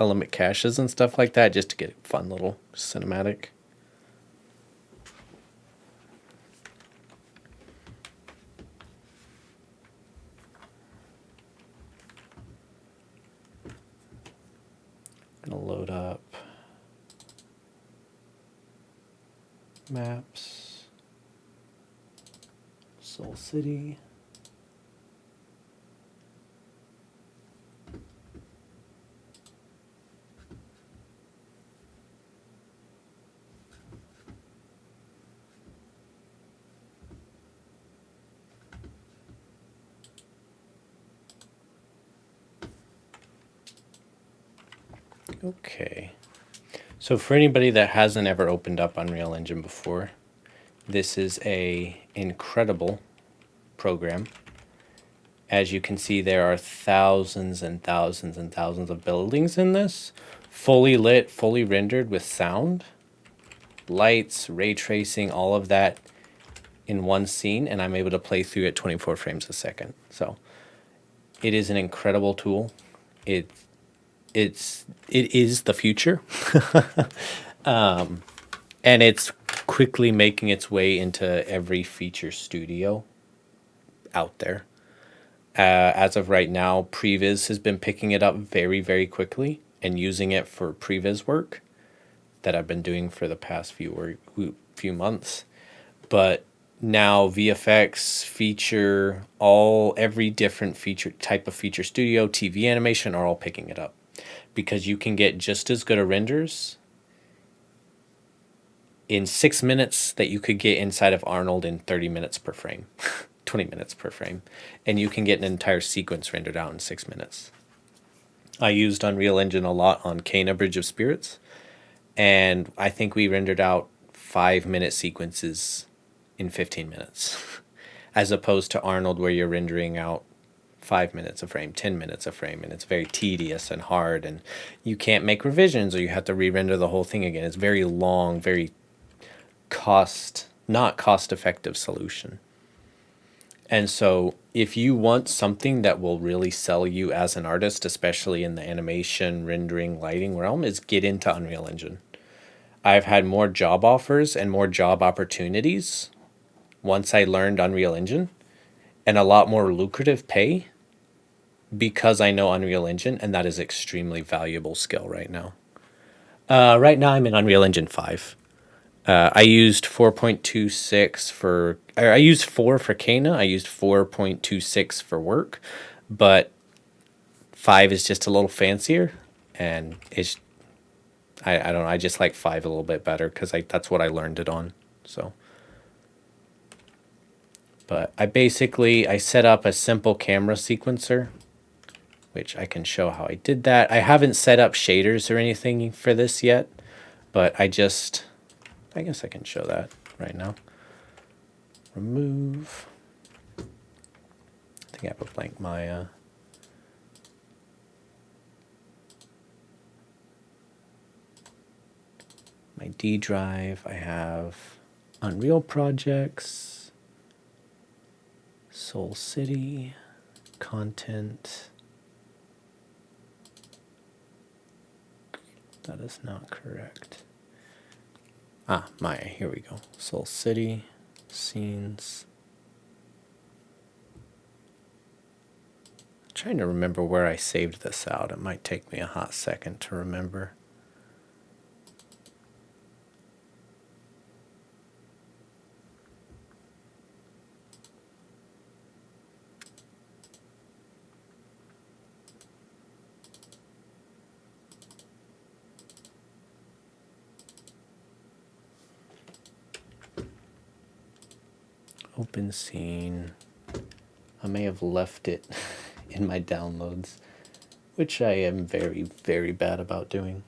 element caches and stuff like that, just to get a fun little cinematic. Gonna load up maps, Soul City. Okay, so for anybody that hasn't ever opened up Unreal Engine before, this is a incredible program. As you can see, there are thousands and thousands and thousands of buildings in this, fully lit, fully rendered with sound, lights, ray tracing, all of that in one scene, and I'm able to play through at 24 frames a second. So it is an incredible tool. It is the future. And it's quickly making its way into every feature studio out there. As of right now, Previs has been picking it up very, very quickly and using it for previs work that I've been doing for the past few months. But now VFX, feature, every different feature type of feature studio, TV animation are all picking it up, because you can get just as good a renders in 6 minutes that you could get inside of Arnold in 30 minutes per frame, 20 minutes per frame, and you can get an entire sequence rendered out in 6 minutes. I used Unreal Engine a lot on Kena Bridge of Spirits, and I think we rendered out 5-minute sequences in 15 minutes, as opposed to Arnold where you're rendering out 5 minutes a frame, 10 minutes a frame, and it's very tedious and hard, and you can't make revisions or you have to re-render the whole thing again. It's very long, very not cost-effective solution. And so if you want something that will really sell you as an artist, especially in the animation, rendering, lighting realm, is get into Unreal Engine. I've had more job offers and more job opportunities once I learned Unreal Engine, and a lot more lucrative pay because I know Unreal Engine, and that is extremely valuable skill right now. Right now I'm in Unreal Engine 5. I used 4.26 I used 4 for Kena. I used 4.26 for work, but 5 is just a little fancier, and I don't know. I just like 5 a little bit better because that's what I learned it on. So, but I set up a simple camera sequencer, which I can show how I did that. I haven't set up shaders or anything for this yet, but I guess I can show that right now. Remove. I think I have a blank Maya. My D drive, I have Unreal projects, Soul City, content. That is not correct. Maya, here we go. Soul City, scenes. I'm trying to remember where I saved this out. It might take me a hot second to remember. Open scene. I may have left it in my downloads, which I am very, very bad about doing.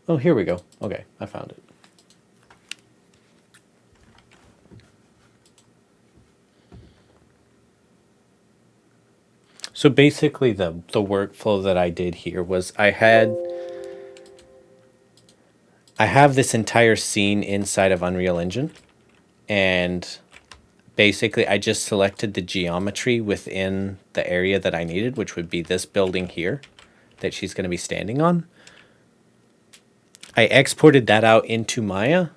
Oh, here we go. Okay, I found it. So basically the workflow that I did here was I have this entire scene inside of Unreal Engine, and basically I just selected the geometry within the area that I needed, which would be this building here that she's going to be standing on. I exported that out into Maya,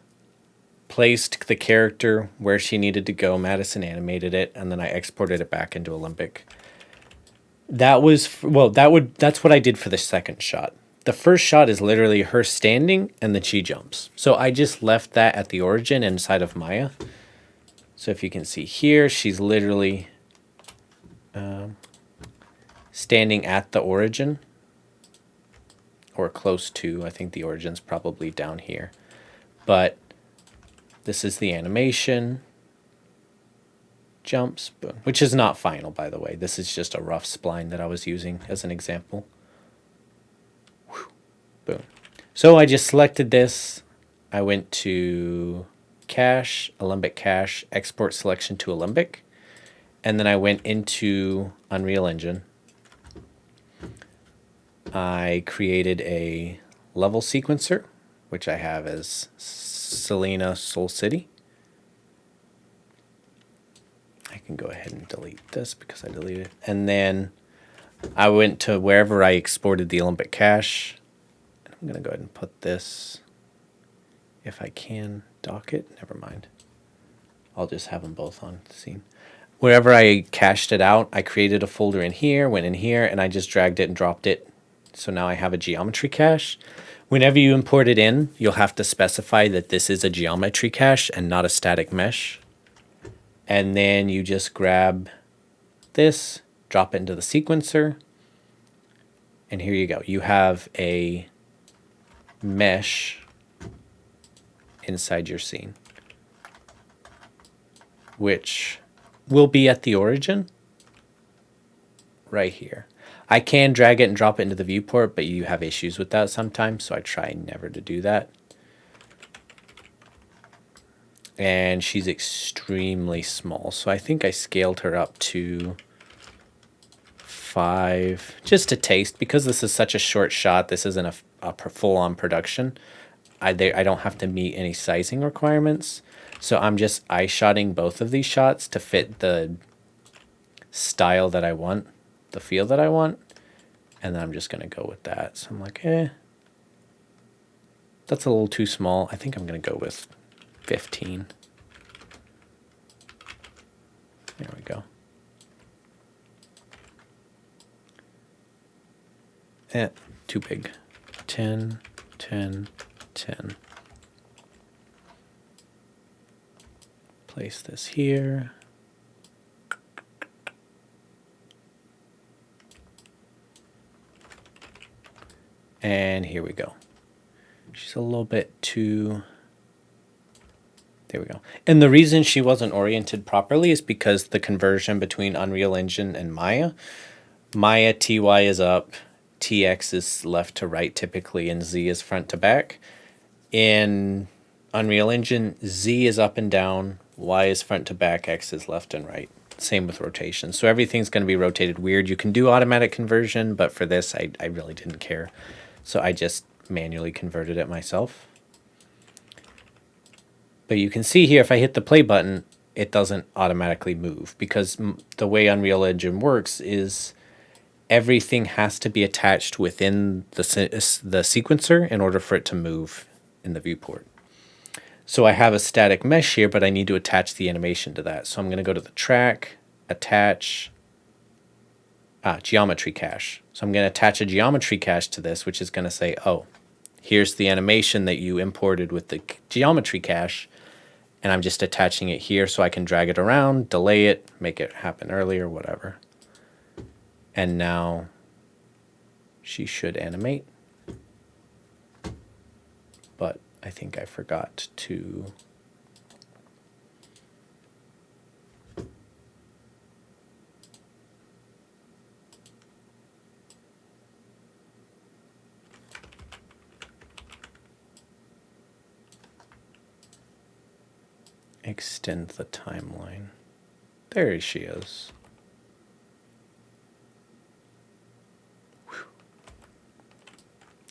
placed the character where she needed to go, Madison animated it, and then I exported it back into Olympic. That's what I did for the second shot. The first shot is literally her standing and then she jumps. So I just left that at the origin inside of Maya. So if you can see here, she's literally standing at the origin, or close to. I think the origin's probably down here. But this is the animation. Jumps, boom, which is not final, by the way. This is just a rough spline that I was using as an example. Whew, boom. So I just selected this. I went to cache, Alembic cache, export selection to Alembic. And then I went into Unreal Engine. I created a level sequencer, which I have as Selena Soul City. I can go ahead and delete this because I deleted it. And then I went to wherever I exported the Alembic cache. I'm going to go ahead and put this, if I can, dock it. Never mind. I'll just have them both on the scene. Wherever I cached it out, I created a folder in here, went in here, and I just dragged it and dropped it. So now I have a geometry cache. Whenever you import it in, you'll have to specify that this is a geometry cache and not a static mesh. And then you just grab this, drop it into the sequencer, and here you go. You have a mesh inside your scene, which will be at the origin right here. I can drag it and drop it into the viewport, but you have issues with that sometimes, so I try never to do that. And she's extremely small, so I think I scaled her up to 5, just to taste, because this is such a short shot. This isn't a full-on production. I don't have to meet any sizing requirements, so I'm just eye-shotting both of these shots to fit the style that I want, the feel that I want, and then I'm just going to go with that. So I'm like, that's a little too small. I think I'm going to go with 15. There we go. Too big. 10, 10, 10. Place this here. And here we go. She's a little bit too... There we go. And the reason she wasn't oriented properly is because the conversion between Unreal Engine and Maya. Maya, TY is up, TX is left to right typically, and Z is front to back. In Unreal Engine, Z is up and down, Y is front to back, X is left and right. Same with rotation. So everything's going to be rotated weird. You can do automatic conversion, but for this, I really didn't care. So I just manually converted it myself. But you can see here, if I hit the play button, it doesn't automatically move, because the way Unreal Engine works is everything has to be attached within the sequencer in order for it to move in the viewport. So I have a static mesh here, but I need to attach the animation to that. So I'm going to go to the track, attach, geometry cache. So I'm going to attach a geometry cache to this, which is going to say, oh, here's the animation that you imported with the geometry cache, and I'm just attaching it here so I can drag it around, delay it, make it happen earlier, whatever. And now she should animate. But I think I forgot to... extend the timeline. There she is. Whew.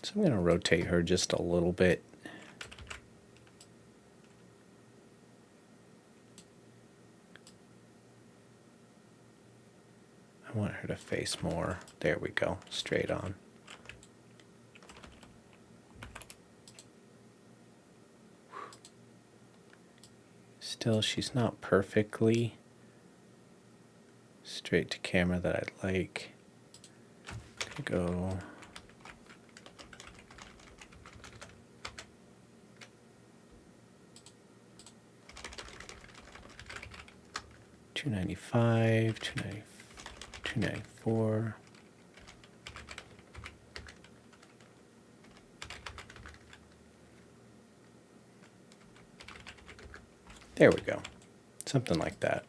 So I'm going to rotate her just a little bit. I want her to face more. There we go, straight on. Still, she's not perfectly straight to camera that I'd like. Go. $295, $294. There we go. Something like that.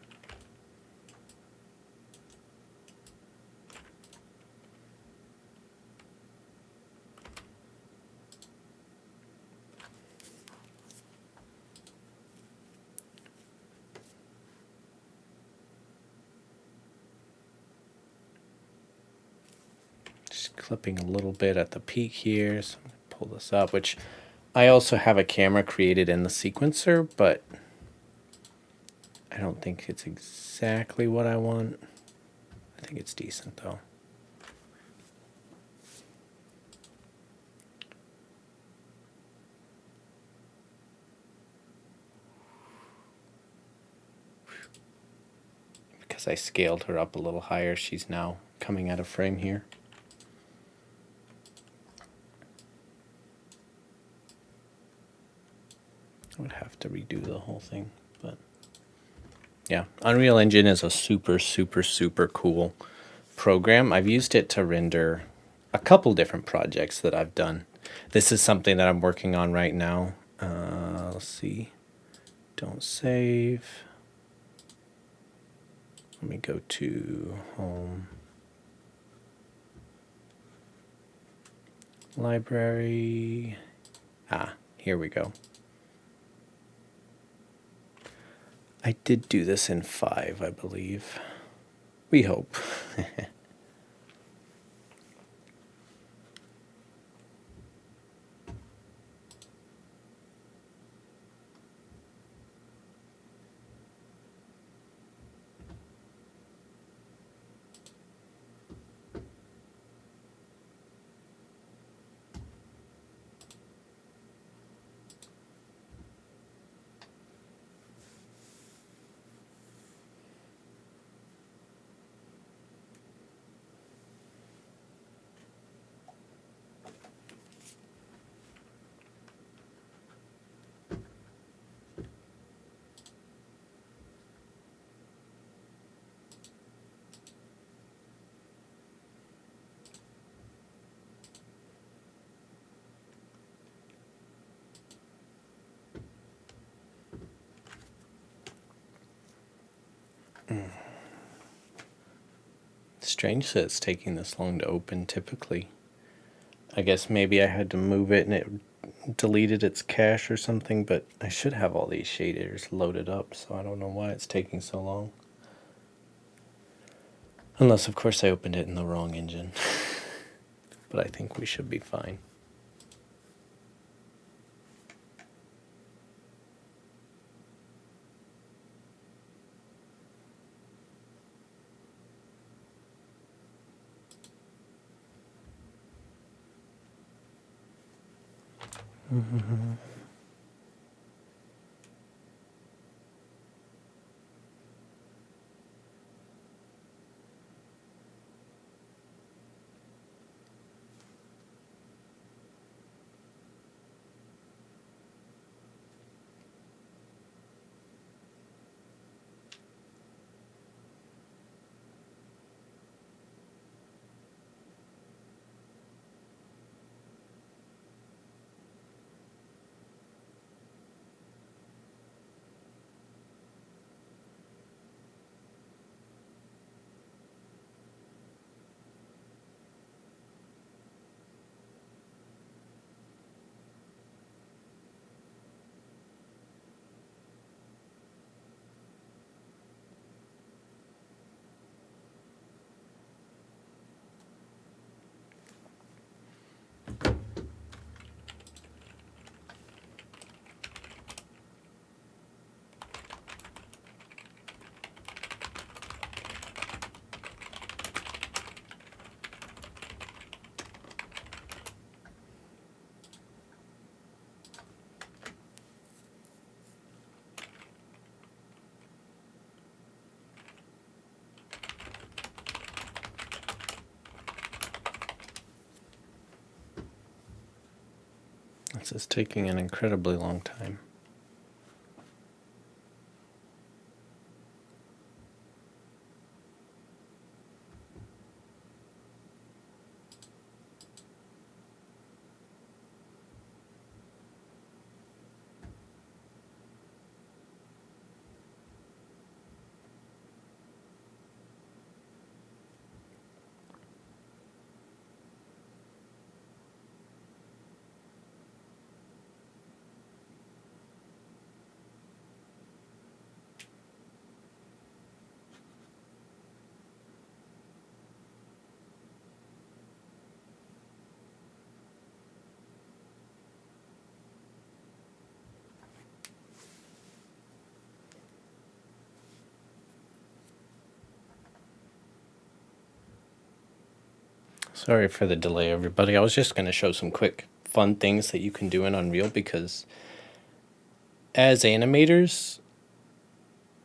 clipping a little bit at the peak here. So I'm going to pull this up, which I also have a camera created in the sequencer, but I don't think it's exactly what I want. I think it's decent though. Because I scaled her up a little higher, she's now coming out of frame here. I would have to redo the whole thing, but yeah, Unreal Engine is a super, super, super cool program. I've used it to render a couple different projects that I've done. This is something that I'm working on right now. Let's see. Don't save. Let me go to home. Library. Here we go. I did do this in 5, I believe. We hope. Strange that it's taking this long to open typically. I guess maybe I had to move it and it deleted its cache or something, but I should have all these shaders loaded up, so I don't know why it's taking so long. Unless, of course, I opened it in the wrong engine. But I think we should be fine. This is taking an incredibly long time. Sorry for the delay, everybody. I was just going to show some quick fun things that you can do in Unreal because as animators,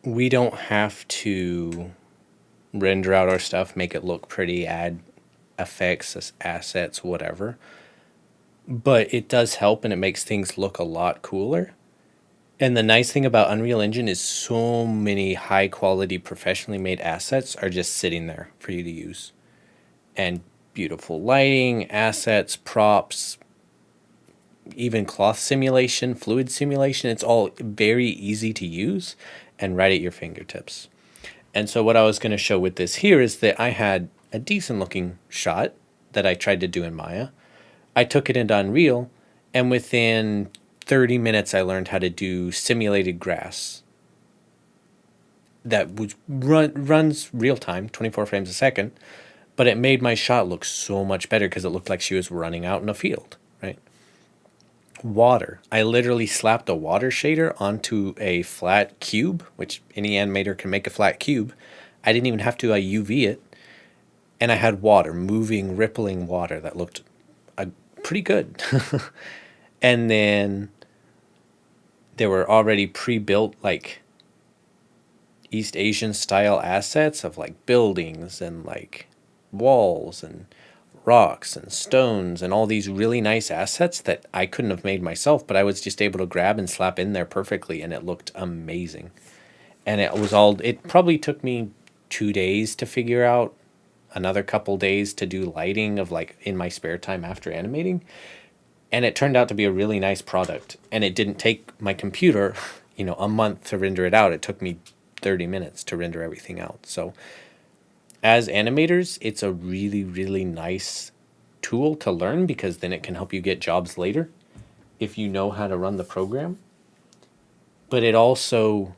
we don't have to render out our stuff, make it look pretty, add effects, assets, whatever. But it does help and it makes things look a lot cooler. And the nice thing about Unreal Engine is so many high quality professionally made assets are just sitting there for you to use. And beautiful lighting, assets, props, even cloth simulation, fluid simulation, it's all very easy to use and right at your fingertips. And so what I was going to show with this here is that I had a decent looking shot that I tried to do in Maya. I took it into Unreal, and within 30 minutes I learned how to do simulated grass that runs real time, 24 frames a second, but it made my shot look so much better because it looked like she was running out in a field, right? Water. I literally slapped a water shader onto a flat cube, which any animator can make a flat cube. I didn't even have to UV it. And I had water, moving, rippling water that looked pretty good. And then there were already pre-built like East Asian style assets of like buildings and like walls and rocks and stones and all these really nice assets that I couldn't have made myself, but I was just able to grab and slap in there perfectly, and it looked amazing. And it probably took me 2 days to figure out, another couple days to do lighting of like in my spare time after animating. And it turned out to be a really nice product. And it didn't take my computer, a month to render it out. It took me 30 minutes to render everything out. So as animators, it's a really, really nice tool to learn because then it can help you get jobs later if you know how to run the program. But it also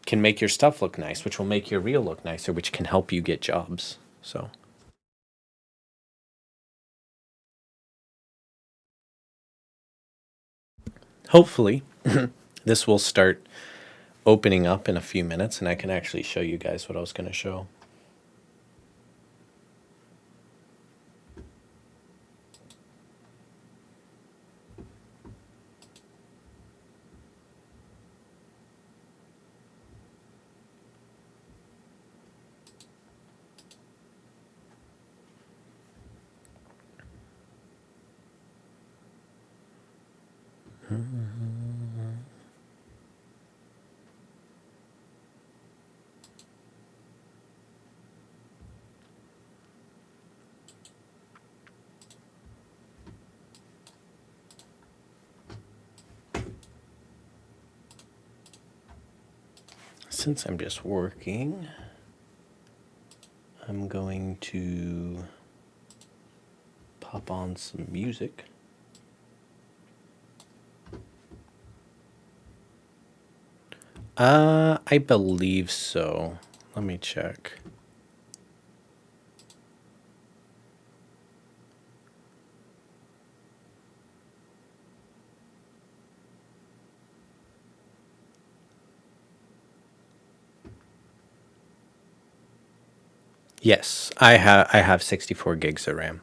can make your stuff look nice, which will make your reel look nicer, which can help you get jobs. So hopefully this will start opening up in a few minutes and I can actually show you guys what I was going to show. Since I'm just working, I'm going to pop on some music. I believe so. Let me check. Yes, I have 64 gigs of RAM.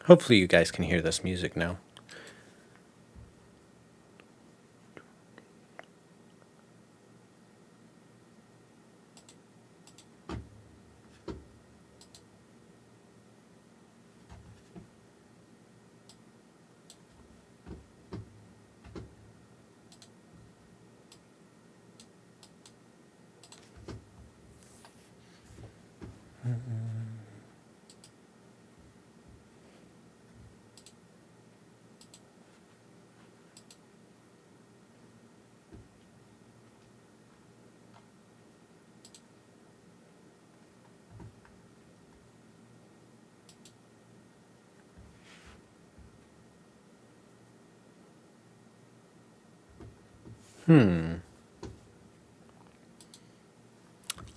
Hopefully you guys can hear this music now.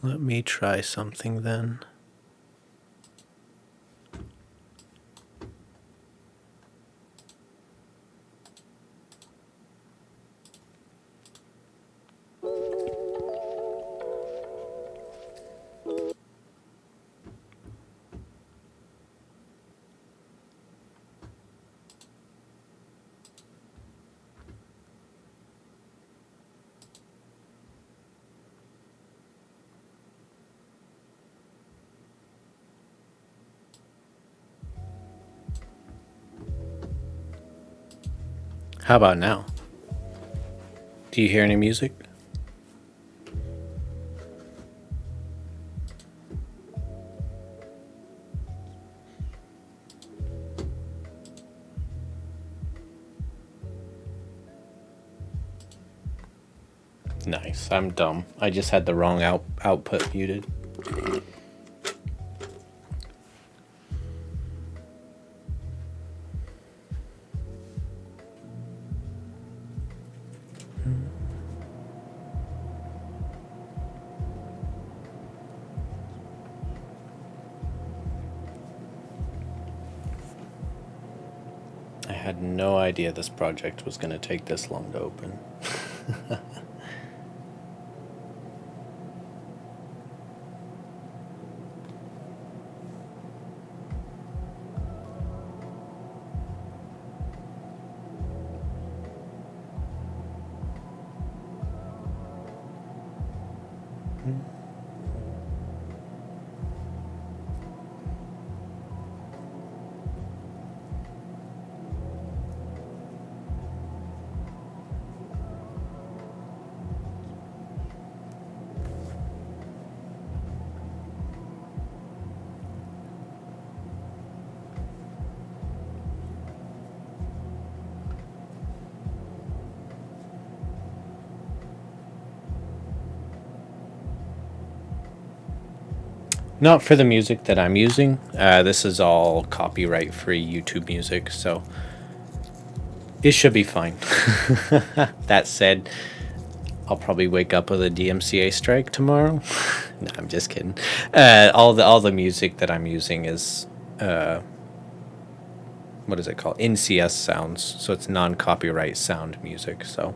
Let me try something then. How about now? Do you hear any music? Nice. I'm dumb. I just had the wrong output muted. I had no idea this project was going to take this long to open. Not for the music that I'm using. This is all copyright-free YouTube music, so it should be fine. That said, I'll probably wake up with a DMCA strike tomorrow. No, I'm just kidding. All the music that I'm using is what is it called? NCS sounds, so it's non-copyright sound music. So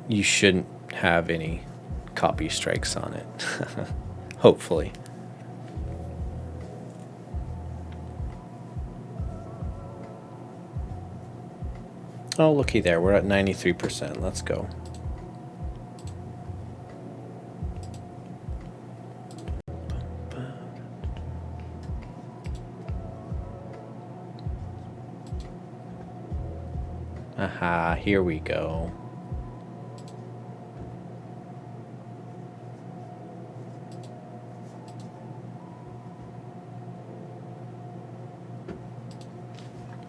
you shouldn't have any copy strikes on it. Hopefully. Oh, looky there. We're at 93%. Let's go. Aha, here we go.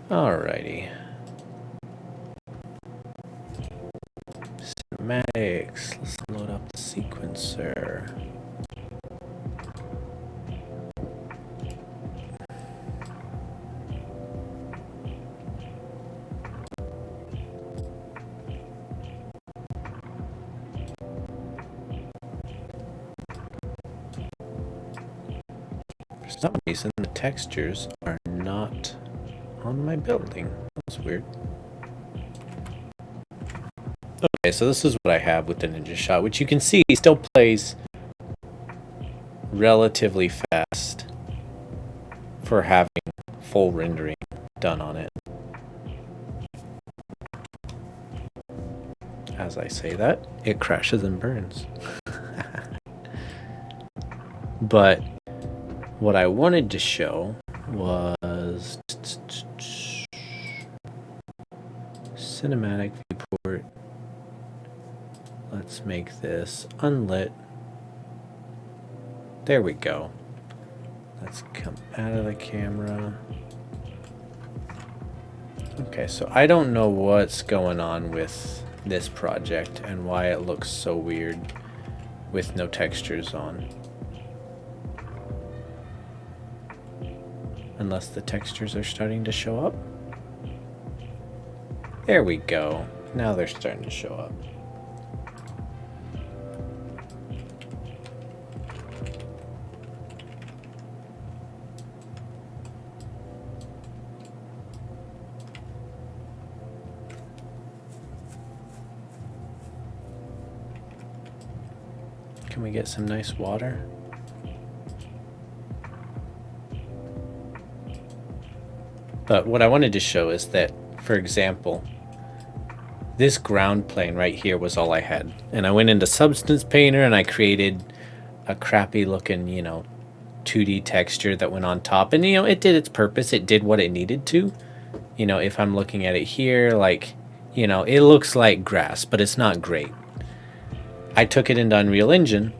Alrighty. Cinematics. Let's load up the sequencer. For some reason, the textures are not on my building. That's weird. Okay, so this is what I have with the Ninja Shot, which you can see still plays relatively fast for having full rendering done on it. As I say that, it crashes and burns. But what I wanted to show was cinematic viewport. Let's make this unlit. There we go. Let's come out of the camera. Okay, so I don't know what's going on with this project and why it looks so weird with no textures on. Unless the textures are starting to show up. There we go. Now they're starting to show up. Can we get some nice water? But what I wanted to show is that, for example, this ground plane right here was all I had. And I went into Substance Painter and I created a crappy looking, 2D texture that went on top. And, it did its purpose. It did what it needed to. If I'm looking at it here, like, You know, it looks like grass, but it's not great. I took it into Unreal Engine,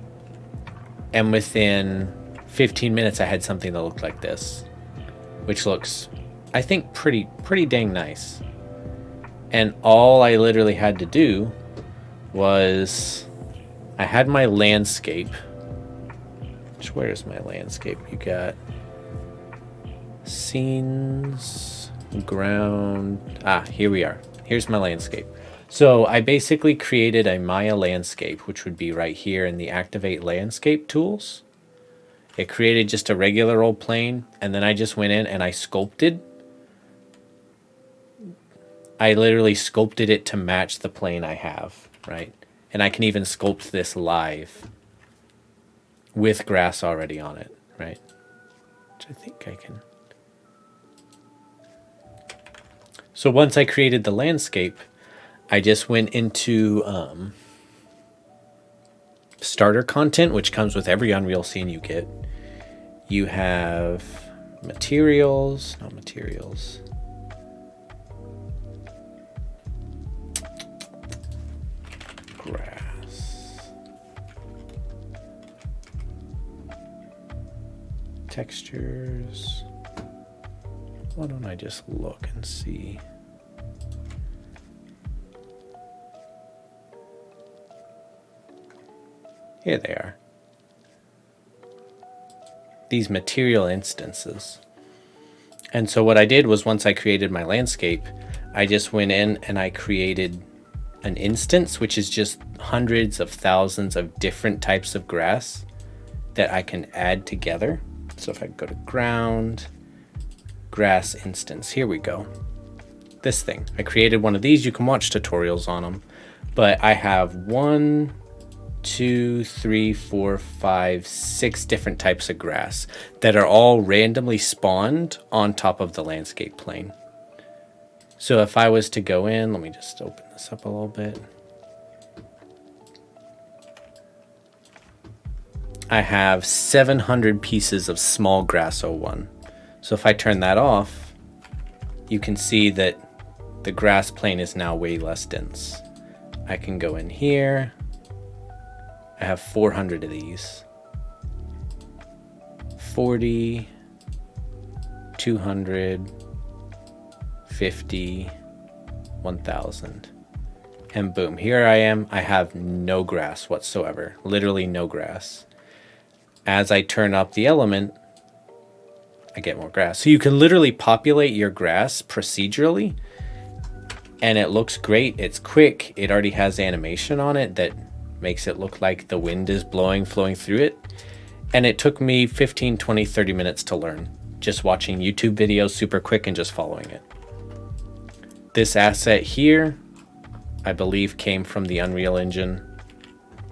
and within 15 minutes I had something that looked like this, which looks, I think, pretty dang nice. And all I literally had to do was, I had my landscape. Where's my landscape? You got scenes, ground. Here we are. Here's my landscape. So I basically created a Maya landscape, which would be right here in the Activate Landscape tools. It created just a regular old plane, and then I just went in and I sculpted. I literally sculpted it to match the plane I have, right? And I can even sculpt this live with grass already on it, right? Which I think I can. So once I created the landscape, I just went into starter content, which comes with every Unreal scene you get. You have materials, not materials. Grass. Textures. Why don't I just look and see? Here they are. These material instances. And so what I did was, once I created my landscape, I just went in and I created an instance, which is just hundreds of thousands of different types of grass that I can add together. So if I go to ground, grass instance, here we go. This thing, I created one of these. You can watch tutorials on them, but I have 1, 2, 3, 4, 5, 6 different types of grass that are all randomly spawned on top of the landscape plane. So if I was to go in, let me just open this up a little bit. I have 700 pieces of small grass 01. So if I turn that off, you can see that the grass plane is now way less dense. I can go in here. I have 400 of these. 40, 200, 50, 1000. And boom, here I am. I have no grass whatsoever. Literally no grass. As I turn up the element, I get more grass. So you can literally populate your grass procedurally, and it looks great. It's quick. It already has animation on it that makes it look like the wind is flowing through it. And it took me 15, 20, 30 minutes to learn, just watching YouTube videos super quick and just following it. This asset here, I believe, came from the Unreal Engine.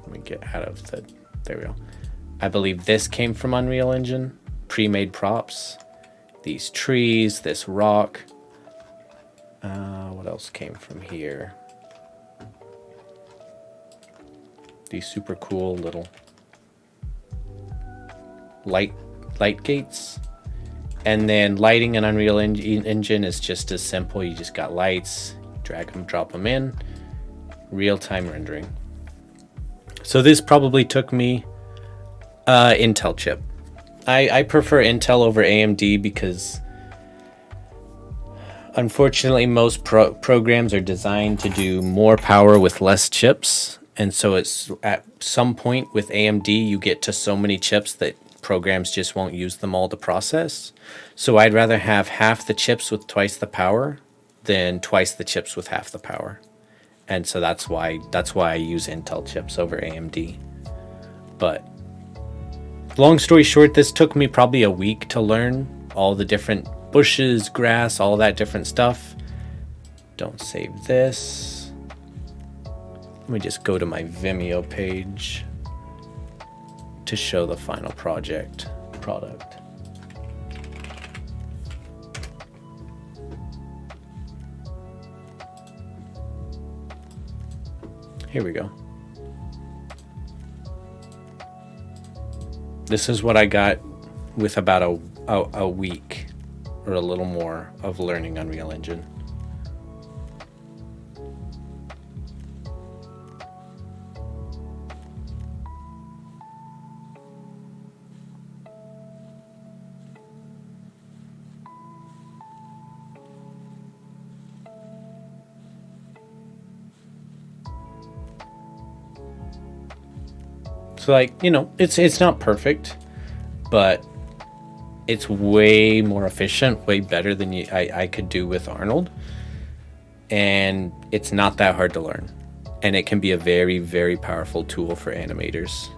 Let me get out of the, there we go. I believe this came from Unreal Engine, pre-made props. These trees, this rock. What else came from here? These super cool little light gates. And then lighting in Unreal Engine is just as simple. You just got lights, drag them, drop them in, real-time rendering. So this probably took me Intel chip. I prefer Intel over AMD because unfortunately most programs are designed to do more power with less chips. And so it's at some point with AMD, you get to so many chips that programs just won't use them all to process. So I'd rather have half the chips with twice the power than twice the chips with half the power. And so that's why I use Intel chips over AMD. But long story short, this took me probably a week to learn all the different bushes, grass, all that different stuff. Don't save this. Let me just go to my Vimeo page to show the final product. Here we go. This is what I got with about a week or a little more of learning Unreal Engine. So like, it's not perfect, but it's way more efficient, way better than I could do with Arnold. And it's not that hard to learn. And it can be a very, very powerful tool for animators.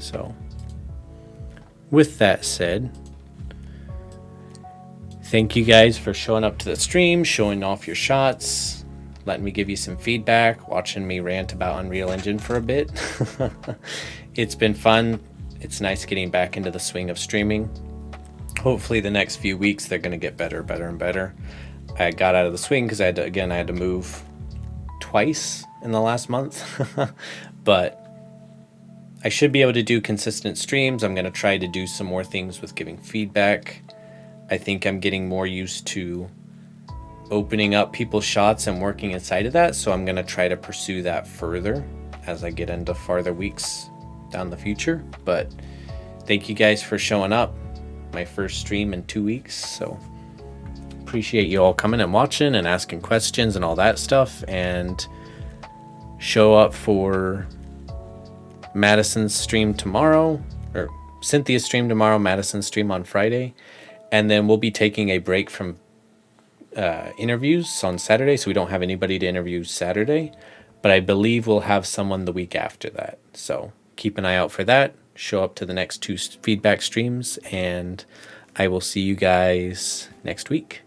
So, with that said, thank you guys for showing up to the stream, showing off your shots, letting me give you some feedback, watching me rant about Unreal Engine for a bit. It's been fun. It's nice getting back into the swing of streaming. Hopefully the next few weeks they're going to get better, better, and better. I got out of the swing because I had to move twice in the last month. But I should be able to do consistent streams. I'm going to try to do some more things with giving feedback. I think I'm getting more used to opening up people's shots and working inside of that. So I'm going to try to pursue that further as I get into farther weeks down the future. But thank you guys for showing up. My first stream in 2 weeks. So appreciate you all coming and watching and asking questions and all that stuff. And show up for Madison's stream tomorrow, or Cynthia's stream tomorrow, Madison's stream on Friday. And then we'll be taking a break from interviews on Saturday, so we don't have anybody to interview Saturday, but I believe we'll have someone the week after that. So keep an eye out for that. Show up to the next 2 feedback streams, and I will see you guys next week.